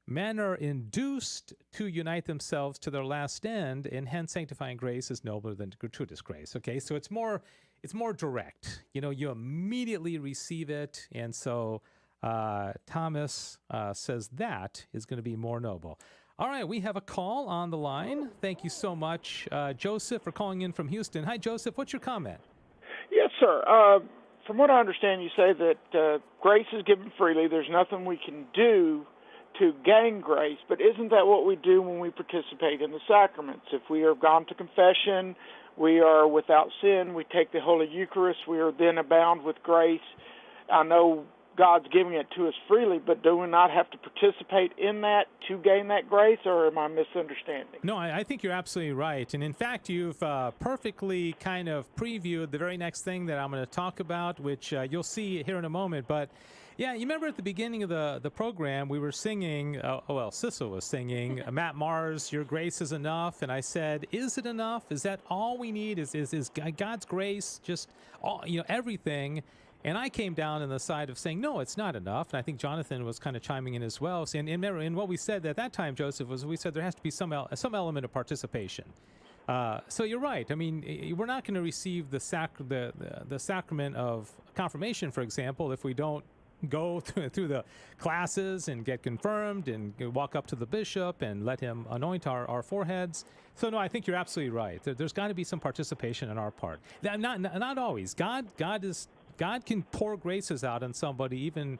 men are induced to unite themselves to their last end, and hence sanctifying grace is nobler than gratuitous grace. Okay, so it's more direct. You immediately receive it, and so Thomas says that is going to be more noble. All right, we have a call on the line. Thank you so much, Joseph, for calling in from Houston. Hi, Joseph. What's your comment? Yes, sir. From what I understand, you say that grace is given freely. There's nothing we can do to gain grace, but isn't that what we do when we participate in the sacraments? If we are gone to confession, we are without sin, we take the Holy Eucharist, we are then abound with grace. I know God's giving it to us freely, but do we not have to participate in that to gain that grace, or am I misunderstanding? No, I think you're absolutely right. And in fact, you've perfectly kind of previewed the very next thing that I'm going to talk about, which you'll see here in a moment. But yeah, you remember at the beginning of the program, we were singing, Sissel was singing, Matt Maher's Your Grace is Enough. And I said, is it enough? Is that all we need? Is God's grace just all, everything? And I came down on the side of saying, no, it's not enough. And I think Jonathan was kind of chiming in as well. And what we said at that time, Joseph, was we said there has to be some element of participation. So you're right. I mean, we're not going to receive the sacrament of confirmation, for example, if we don't go through the classes and get confirmed and walk up to the bishop and let him anoint our foreheads. So no, I think you're absolutely right. There's got to be some participation on our part. Not always. God can pour graces out on somebody even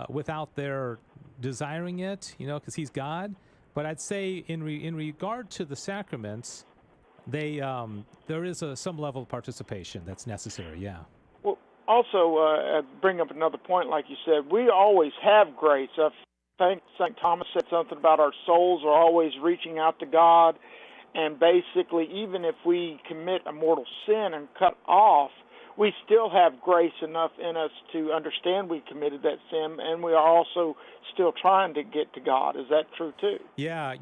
without their desiring it, because He's God. But I'd say in regard to the sacraments, there is some level of participation that's necessary. Yeah. Well, also, bring up another point, like you said, we always have grace. I think St. Thomas said something about our souls are always reaching out to God, and basically, even if we commit a mortal sin and cut off, we still have grace enough in us to understand we committed that sin, and we are also still trying to get to God. Is that true too? Yeah,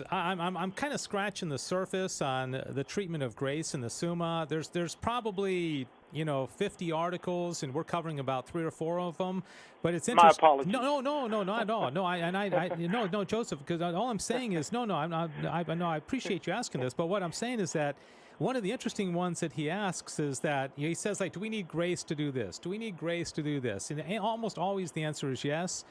I'm kind of scratching the surface on the treatment of grace in the Summa. There's probably 50 articles, and we're covering about 3 or 4 of them. But it's interesting. My apologies. No, not at all. No, Joseph, because all I'm saying is I appreciate you asking this, but what I'm saying is that one of the interesting ones that he asks is that he says, like, do we need grace to do this? Do we need grace to do this? And almost always the answer is yes.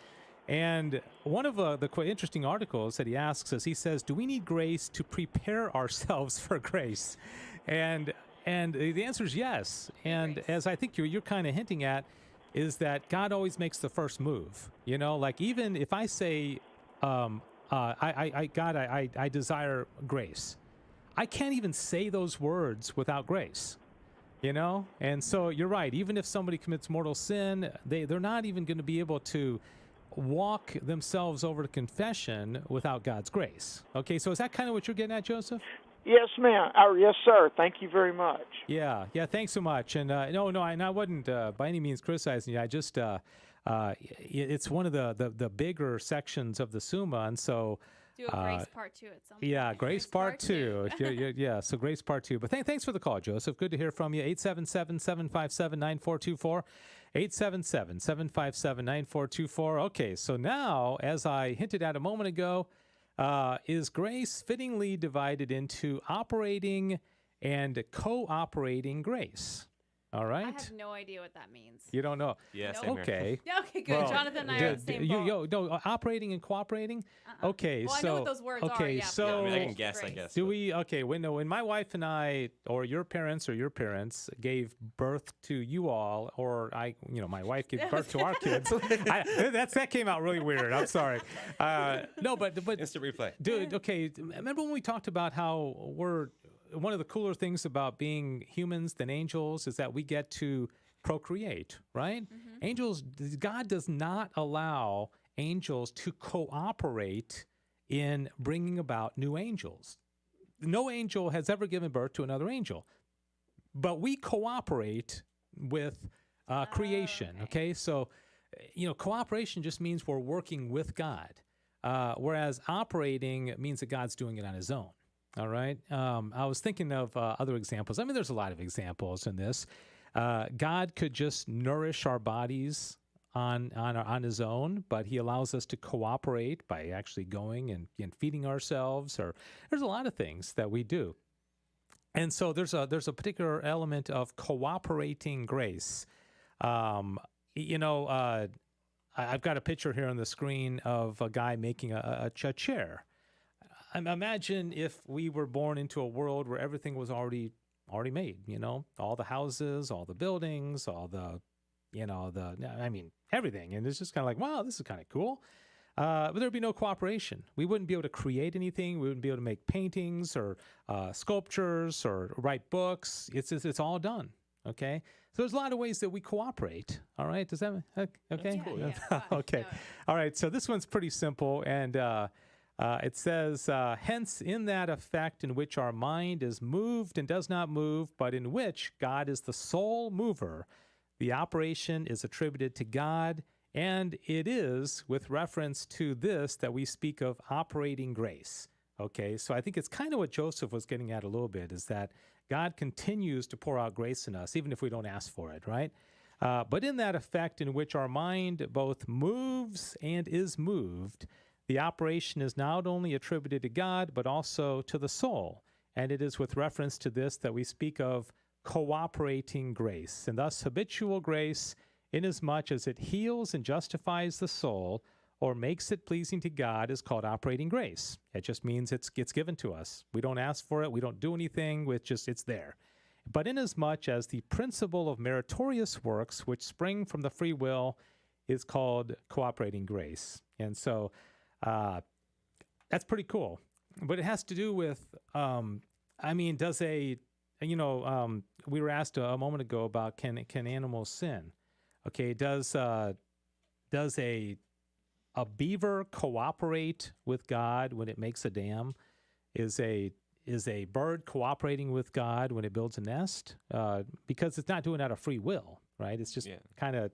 And one of the interesting articles that he asks is, he says, do we need grace to prepare ourselves for grace? And the answer is yes. And as I think you're kind of hinting at, is that God always makes the first move. Like, even if I say, God, I desire grace, I can't even say those words without grace, And so you're right. Even if somebody commits mortal sin, they're not even going to be able to walk themselves over to confession without God's grace. Okay, so is that kind of what you're getting at, Joseph? Yes, ma'am. Yes, sir. Thank you very much. Yeah. Thanks so much. And I wasn't by any means criticizing you. I just it's one of the bigger sections of the Summa, and so. Do a Grace Part 2 at some point. Yeah, Grace Part 2. Yeah, so Grace Part 2. But thanks for the call, Joseph. Good to hear from you. 877-757-9424. 877-757-9424. Okay, so now, as I hinted at a moment ago, is grace fittingly divided into operating and cooperating grace? All right. I have no idea what that means. You don't know? Yeah, Nope. same here. Okay. Yeah, okay, good. Well, Jonathan and I are in the same boat. Operating and cooperating. Okay, well, so I know what those words are. okay, Yeah, so Yeah, I mean, I can but guess, I grace. guess. do we? Okay, when my wife and I, or your parents gave birth to you all, or my wife gave birth to our kids. That came out really weird. I'm sorry. No, but Instant replay. dude. Okay, remember when we talked about how one of the cooler things about being humans than angels is that we get to procreate, right? Mm-hmm. Angels, God does not allow angels to cooperate in bringing about new angels. No angel has ever given birth to another angel, but we cooperate with creation. Okay, so cooperation just means we're working with God, whereas operating means that God's doing it on His own. All right. I was thinking of other examples. I mean, there's a lot of examples in this. God could just nourish our bodies on His own, but He allows us to cooperate by actually going and feeding ourselves. Or there's a lot of things that we do, and so there's a particular element of cooperating grace. I've got a picture here on the screen of a guy making a chair. Imagine if we were born into a world where everything was already made, all the houses, all the buildings, all the, everything. And it's just kind of like, wow, this is kind of cool. But there'd be no cooperation. We wouldn't be able to create anything. We wouldn't be able to make paintings or sculptures or write books. It's all done. Okay. So there's a lot of ways that we cooperate. All right. Does that, okay? Cool. Yeah, Okay. no. All right. So this one's pretty simple. And, it says, hence in that effect in which our mind is moved and does not move, but in which God is the sole mover, the operation is attributed to God, and it is with reference to this that we speak of operating grace. Okay, so I think it's kind of what Joseph was getting at a little bit, is that God continues to pour out grace in us, even if we don't ask for it, right? But in that effect in which our mind both moves and is moved, the operation is not only attributed to God, but also to the soul. and it is with reference to this that we speak of cooperating grace, and thus habitual grace, inasmuch as it heals and justifies the soul or makes it pleasing to God, is called operating grace. It just means it gets given to us. We don't ask for it. We don't do anything. It's there. But inasmuch as the principle of meritorious works, which spring from the free will, is called cooperating grace. And so that's pretty cool. But it has to do with, does we were asked a moment ago about can animals sin? Okay, does a beaver cooperate with God when it makes a dam? Is a bird cooperating with God when it builds a nest? Because it's not doing it out of free will, right? It's just kind of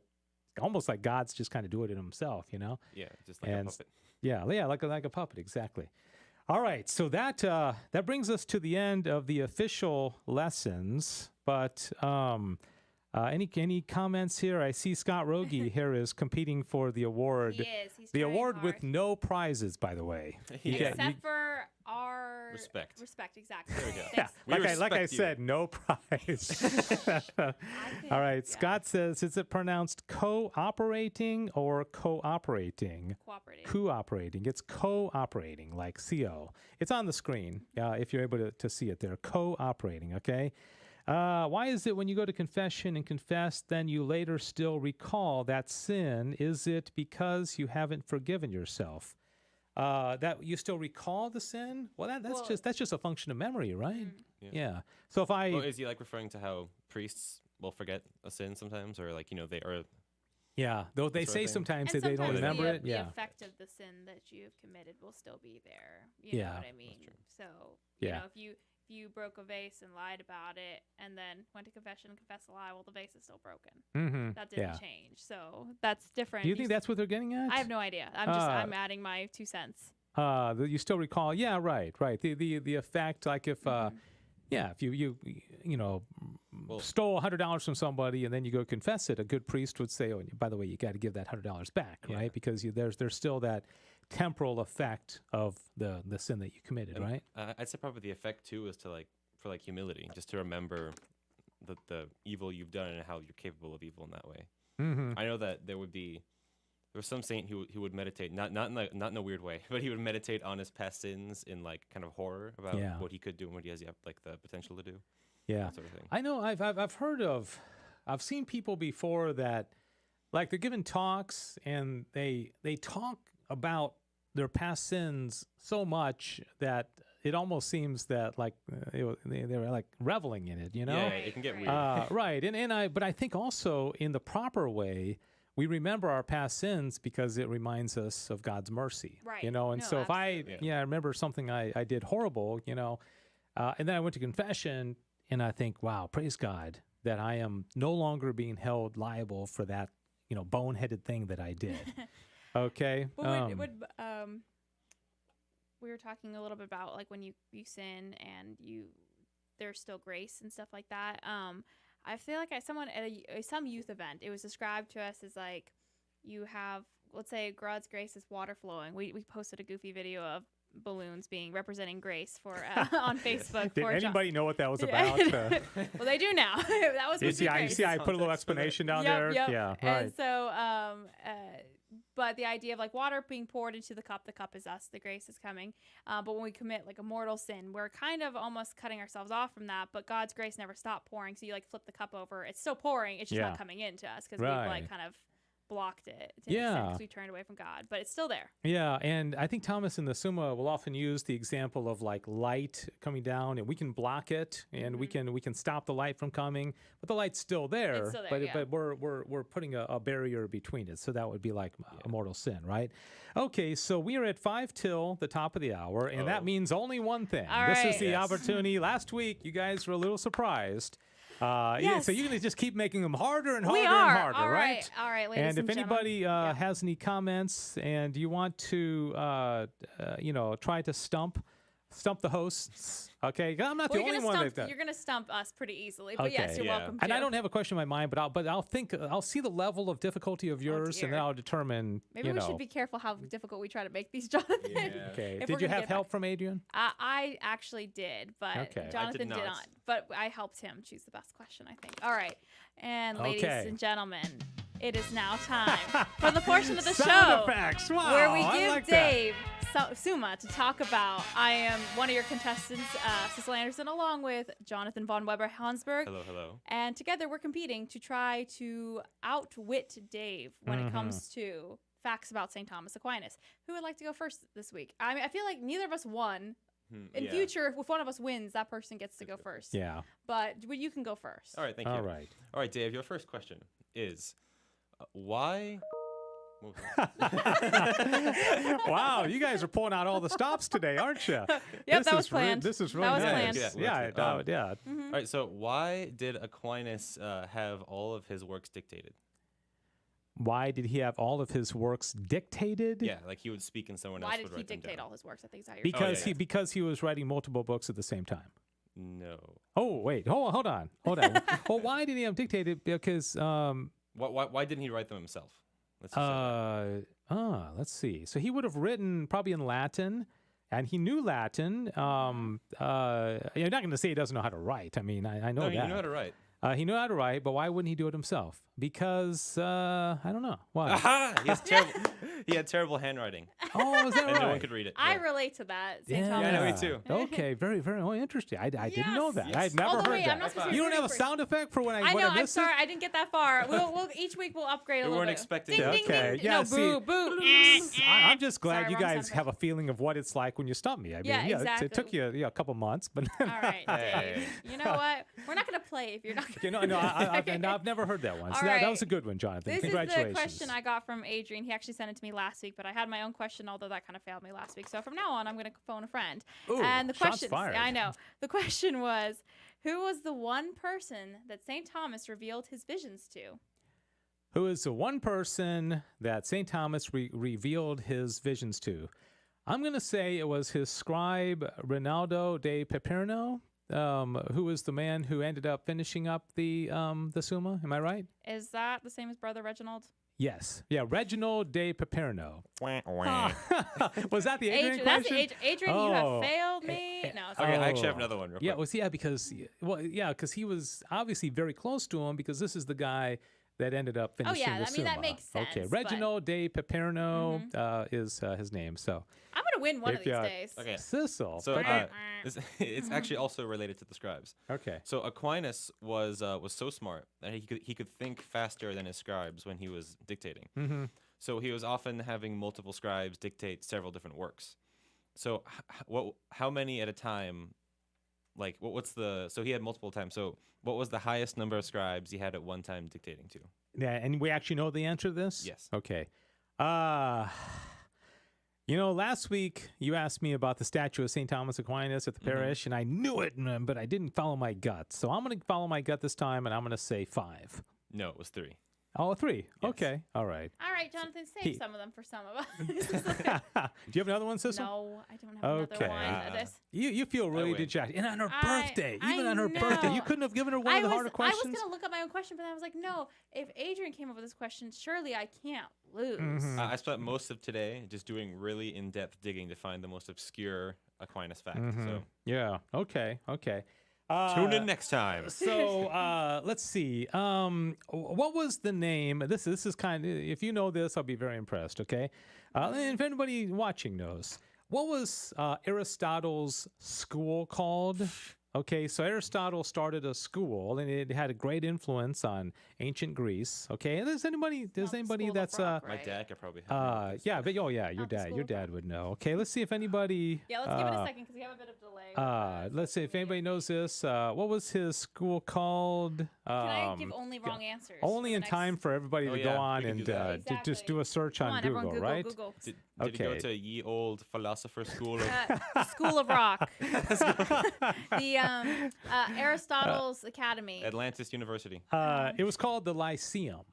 almost like God's just kind of doing it himself, you know? Yeah, just like a puppet. Yeah, like a puppet, exactly. All right, so that brings us to the end of the official lessons. But any comments here? I see Scott Rogie here is competing for the award. He is. He's the trying award hard. with no prizes, by the way. Except for our Respect. Respect, exactly. There we go. Thanks. Yeah, like I respect you. said, no prize. All right, Scott says, is it pronounced cooperating or cooperating? Cooperating. It's cooperating, like CO. It's on the screen if you're able to see it there. Cooperating, okay? Why is it when you go to confession and confess, then you later still recall that sin? Is it because you haven't forgiven yourself? That you still recall the sin? Well, that's just a function of memory, right? Yeah. So if I is he like referring to how priests will forget a sin sometimes, or like they are? Yeah, though they say sometimes And they don't sometimes remember it. the Yeah. effect of the sin that you've committed will still be there. You know what I mean? So you know, if you broke a vase and lied about it, and then went to confession and confessed a lie, well, the vase is still broken. Mm-hmm. That didn't change, so that's different. Do you think that's what they're getting at? I have no idea. I'm adding my 2 cents. You still recall? Yeah, right. The effect, like if if you stole $100 from somebody and then you go confess it, a good priest would say, "Oh, by the way, you got to give that $100 back," right? Because there's still that temporal effect of the sin that you committed, right? I'd say probably the effect too is for humility, just to remember the evil you've done and how you're capable of evil in that way. Mm-hmm. I know that there was some saint who would meditate, not in a weird way, but he would meditate on his past sins in like kind of horror about what he could do and what he has like the potential to do. Yeah, that sort of thing. I know. I've seen people before that, like they're giving talks and they talk about their past sins so much that it almost seems that like they were like reveling in it, you know? Yeah, it can get weird. Right. But I think also in the proper way, we remember our past sins because it reminds us of God's mercy, Right. you know? And No, so if absolutely. I remember something I did horrible, you know, and then I went to confession and I think, wow, praise God that I am no longer being held liable for that, boneheaded thing that I did. Okay. But we were talking a little bit about like when you sin and there's still grace and stuff like that. I feel like someone at some youth event, it was described to us as like you have, let's say God's grace is water flowing. We posted a goofy video of balloons representing grace for on Facebook. Did anybody know what that was about? Well, they do now. That was you see, I put a little explanation down there. Yep. Yeah, right. And so, but the idea of like water being poured into the cup is us. The grace is coming. But when we commit like a mortal sin, we're kind of almost cutting ourselves off from that. But God's grace never stopped pouring. So you like flip the cup over. It's still pouring. It's just not coming into us because we've like kind of blocked it because we turned away from God, but it's still there. Yeah, and I think Thomas in the Summa will often use the example of like light coming down, and we can block it, and we can stop the light from coming, but the light's still there. It's still there, but we're putting a barrier between it, so that would be like a mortal sin, right? Okay, so we are at 5 till the top of the hour, and that means only one thing. All this right. is the opportunity. Last week, you guys were a little surprised. Yeah, so you're going to just keep making them harder and harder and harder, all right? All right, ladies and if anybody gentlemen. has any comments and you want to, try to stump stump the hosts. Okay, I'm not the only one that's done. You're gonna stump us pretty easily, but yes, Okay. you're Yeah. welcome. And I to. don't have a question in my mind, but I'll see the level of difficulty of yours, and then dear. I'll determine. Maybe we should be careful how difficult we try to make these, Jonathan. Okay. if Did we're you gonna have get help back. from Adrian? I actually did, but Okay. Jonathan did not. not. But I helped him choose the best question, I think. All right. And ladies Okay. and gentlemen, it is now time for the portion of the Sound show effects. Wow, where we I give like that. Dave Suma to talk about. I am one of your contestants, Cecil Anderson, along with Jonathan Von Weber-Hansberg. Hello, hello. And together we're competing to try to outwit Dave when it comes to facts about St. Thomas Aquinas. Who would like to go first this week? I mean, I feel like neither of us won. In Yeah. future, if one of us wins, that person gets to go first. Yeah. But you can go first. All right, thank you. All right. All right, Dave, your first question is why. Wow, you guys are pulling out all the stops today, aren't you? Yep, that was planned. This is That really was nice. planned. Yeah, yeah. All right, so why did Aquinas have all of his works dictated? Why did he have all of his works dictated? Yeah, like he would speak and someone Why else did would he write them dictate down. all his works? I think is how you're Because yeah. because he was writing multiple books at the same time. No. Oh wait, hold on. Well, why did he have dictated? Because Why didn't he write them himself? Let's just say that. let's see. So he would have written probably in Latin, and he knew Latin. You're not going to say he doesn't know how to write. I mean, I know No, that. you know how to write. He knew how to write, but why wouldn't he do it himself? Because I don't know. Why? Aha! He had terrible handwriting, Oh, is that and right? no one could read it. I Yeah. relate to that. St. Yeah, Thomas. Yeah, I know, me too. Okay, very, very interesting. I didn't know Yes. that. Yes. I'd never Although, heard wait, that. I'm not supposed to be You don't have a rooting for- sound effect for when I I when know. I I'm missed sorry. it? I didn't get that far. We'll each week we'll upgrade a We little weren't bit. expecting Ding, that. ding, Okay, ding. yeah, No, see- boo, boo. I'm just glad Sorry, you wrong guys sound have a feeling of what it's like when you stump me. I mean, Yeah, exactly. it took you a couple months, but All right, Hey. Dave. You know what? We're not gonna play if you're not. Gonna no, I've never heard that one. So All that right. was a good one, Jonathan. This is Congratulations. the question I got from Adrian. He actually sent it to me last week, but I had my own question, although that kind of failed me last week. So from now on, I'm going to phone a friend. Ooh, and the shots question, fired. I know. The question was, who was the one person that St. Thomas revealed his visions to? Who is the one person that St. Thomas revealed his visions to? I'm going to say it was his scribe, Rinaldo de Piperno, who was the man who ended up finishing up the Summa. Am I right? Is that the same as Brother Reginald? Yes. Yeah, Reginald de Piperno. Wah, wah. Was that the Adrian That's question? Adrian, you Oh. have failed me. No, it's Okay, not. I actually have another one. Real Yeah, quick. because he was obviously very close to him because this is the guy that ended up finishing yeah, the I mean, that Summa. makes sense, Okay, but- Reginald de Piperno is his name. So I'm going to win one of If these you- days. Okay. Sissel. So but, it's actually also related to the scribes. okay. So Aquinas was so smart that he could think faster than his scribes when he was dictating. Mm-hmm. So he was often having multiple scribes dictate several different works. So how many at a time? Like so he had multiple times. So what was the highest number of scribes he had at one time dictating to? Yeah, and we actually know the answer to this? Yes. Okay. Last week you asked me about the statue of St. Thomas Aquinas at the parish, and I knew it, but I didn't follow my gut. So I'm going to follow my gut this time, and I'm going to say 5. No, it was 3. Oh, 3. Yes. Okay. All right. All right, Jonathan, save He- some of them for some of us. Do you have another one, Sissel? No, I don't have Okay. another one. You feel really win. dejected. And on her I- birthday. I Even on her birthday. You know. couldn't have given her one of the harder I questions? was going to look up my own question, but then I was like, no, if Adrian came up with this question, surely I can't lose. Mhm. I spent most of today just doing really in-depth digging to find the most obscure Aquinas fact. So Yeah. Okay. Okay. tune in next time. So let's see. What was the name? This is kind of, if you know this, I'll be very impressed. Okay, and if anybody watching knows, what was Aristotle's school called? Okay, so Aristotle started a school, and it had a great influence on ancient Greece. Okay, and there's anybody Not the School of that's Rock, My right? dad could probably help me. yeah, but your Not the School of dad would know. Okay, let's see if anybody. Yeah, let's give it a second because we have a bit of delay. Let's see if anybody knows this. What was his school called? Can I give only wrong answers? Only for in the time next- for everybody Oh, to yeah, go on we can and do that. just Exactly. do a search Come on on, Google, everyone, right? Google. Did you go Okay. to ye old philosopher school of School of Rock. The Aristotle's Academy. Atlantis University? It was called the Lyceum.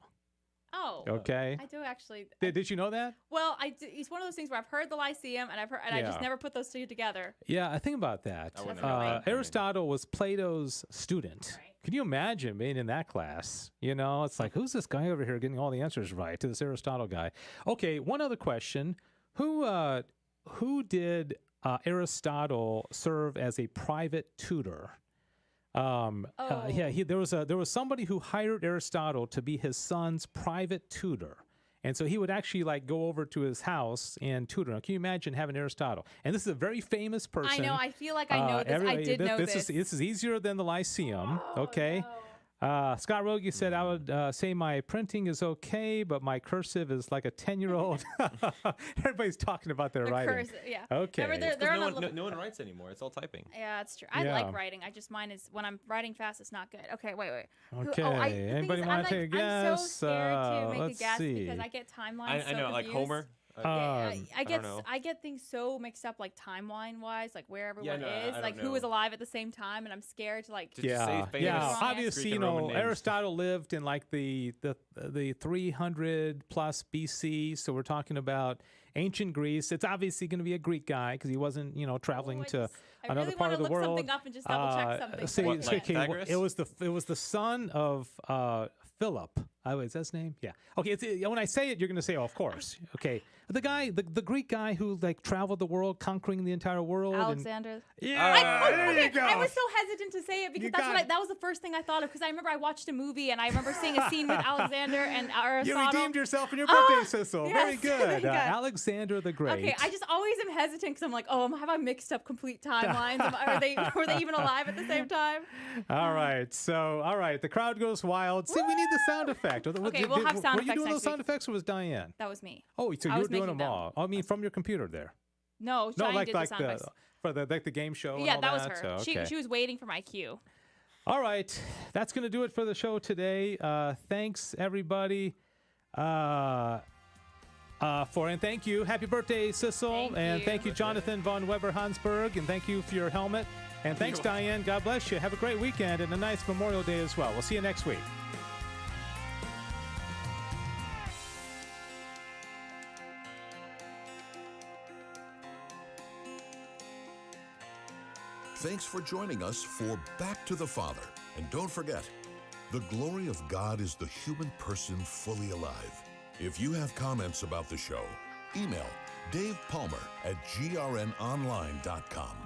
Oh. Okay. I do actually. Did you know that? Well, it's one of those things where I've heard the Lyceum and I just never put those two together. Yeah, I think about that. I wouldn't know that. Aristotle was Plato's student. Right. Can you imagine being in that class? You know, it's like, who's this guy over here getting all the answers right to this Aristotle guy? Okay, one other question. Who did Aristotle serve as a private tutor? There was somebody who hired Aristotle to be his son's private tutor. And so he would actually like go over to his house and tutor him. Can you imagine having Aristotle? And this is a very famous person. I know. I feel like I know this. I did know this. This is easier than the Lyceum. Okay. No. Scott Rogie said, I would say my printing is okay, but my cursive is like a 10-year-old. Everybody's talking about their writing. Yeah. Okay. Remember, No one writes anymore. It's all typing. Yeah, that's true. I like writing. I just mine is when I'm writing fast, it's not good. Okay, wait. Okay. Anybody want to take a guess? I'm so scared to make a let's guess see. because I get timelines. I know, like confused. Homer. I don't know. get things so mixed up, like timeline wise, like where everyone no, is, I like don't who was know. alive at the same time, and I'm scared to like. Did you say famous yeah. Obviously, Greek you and Roman know, names? Aristotle lived in like the 300 plus BC, so we're talking about ancient Greece. It's obviously going to be a Greek guy because he wasn't, you know, traveling to another part of the world. I really want to look something up and just double check something. What, like Pythagoras? It was the son of Philip. Is that his name? Yeah. Okay. When I say it, you're going to say, "Oh, of course." Okay. The guy, the Greek guy who like traveled the world, conquering the entire world. Alexander. There you go. I was so hesitant to say it because that was the first thing I thought of because I remember I watched a movie and I remember seeing a scene with Alexander and Aristotle. You redeemed yourself in your birthday, Sissel. Yes, Very good. very good. Alexander the Great. Okay, I just always am hesitant because I'm like, oh, have I mixed up complete timelines? Were they even alive at the same time? All right. The crowd goes wild. See, we need the sound effect. Okay, we'll have sound Were you effects doing those next sound week. effects or was Diane? That was me. Oh, so I you was were doing making them all. I mean, from your computer there. No, Diane did the sound effects. For the game show. Yeah, and that all was her. So, okay. She was waiting for my cue. All right, that's going to do it for the show today. Thanks everybody. And thank you. Happy birthday, Sissel. Thank you, Jonathan von Weber Hansberg. And thank you for your helmet. And thanks, Diane. God bless you. Have a great weekend and a nice Memorial Day as well. We'll see you next week. Thanks for joining us for Back to the Father. And don't forget, the glory of God is the human person fully alive. If you have comments about the show, email Dave Palmer at grnonline.com.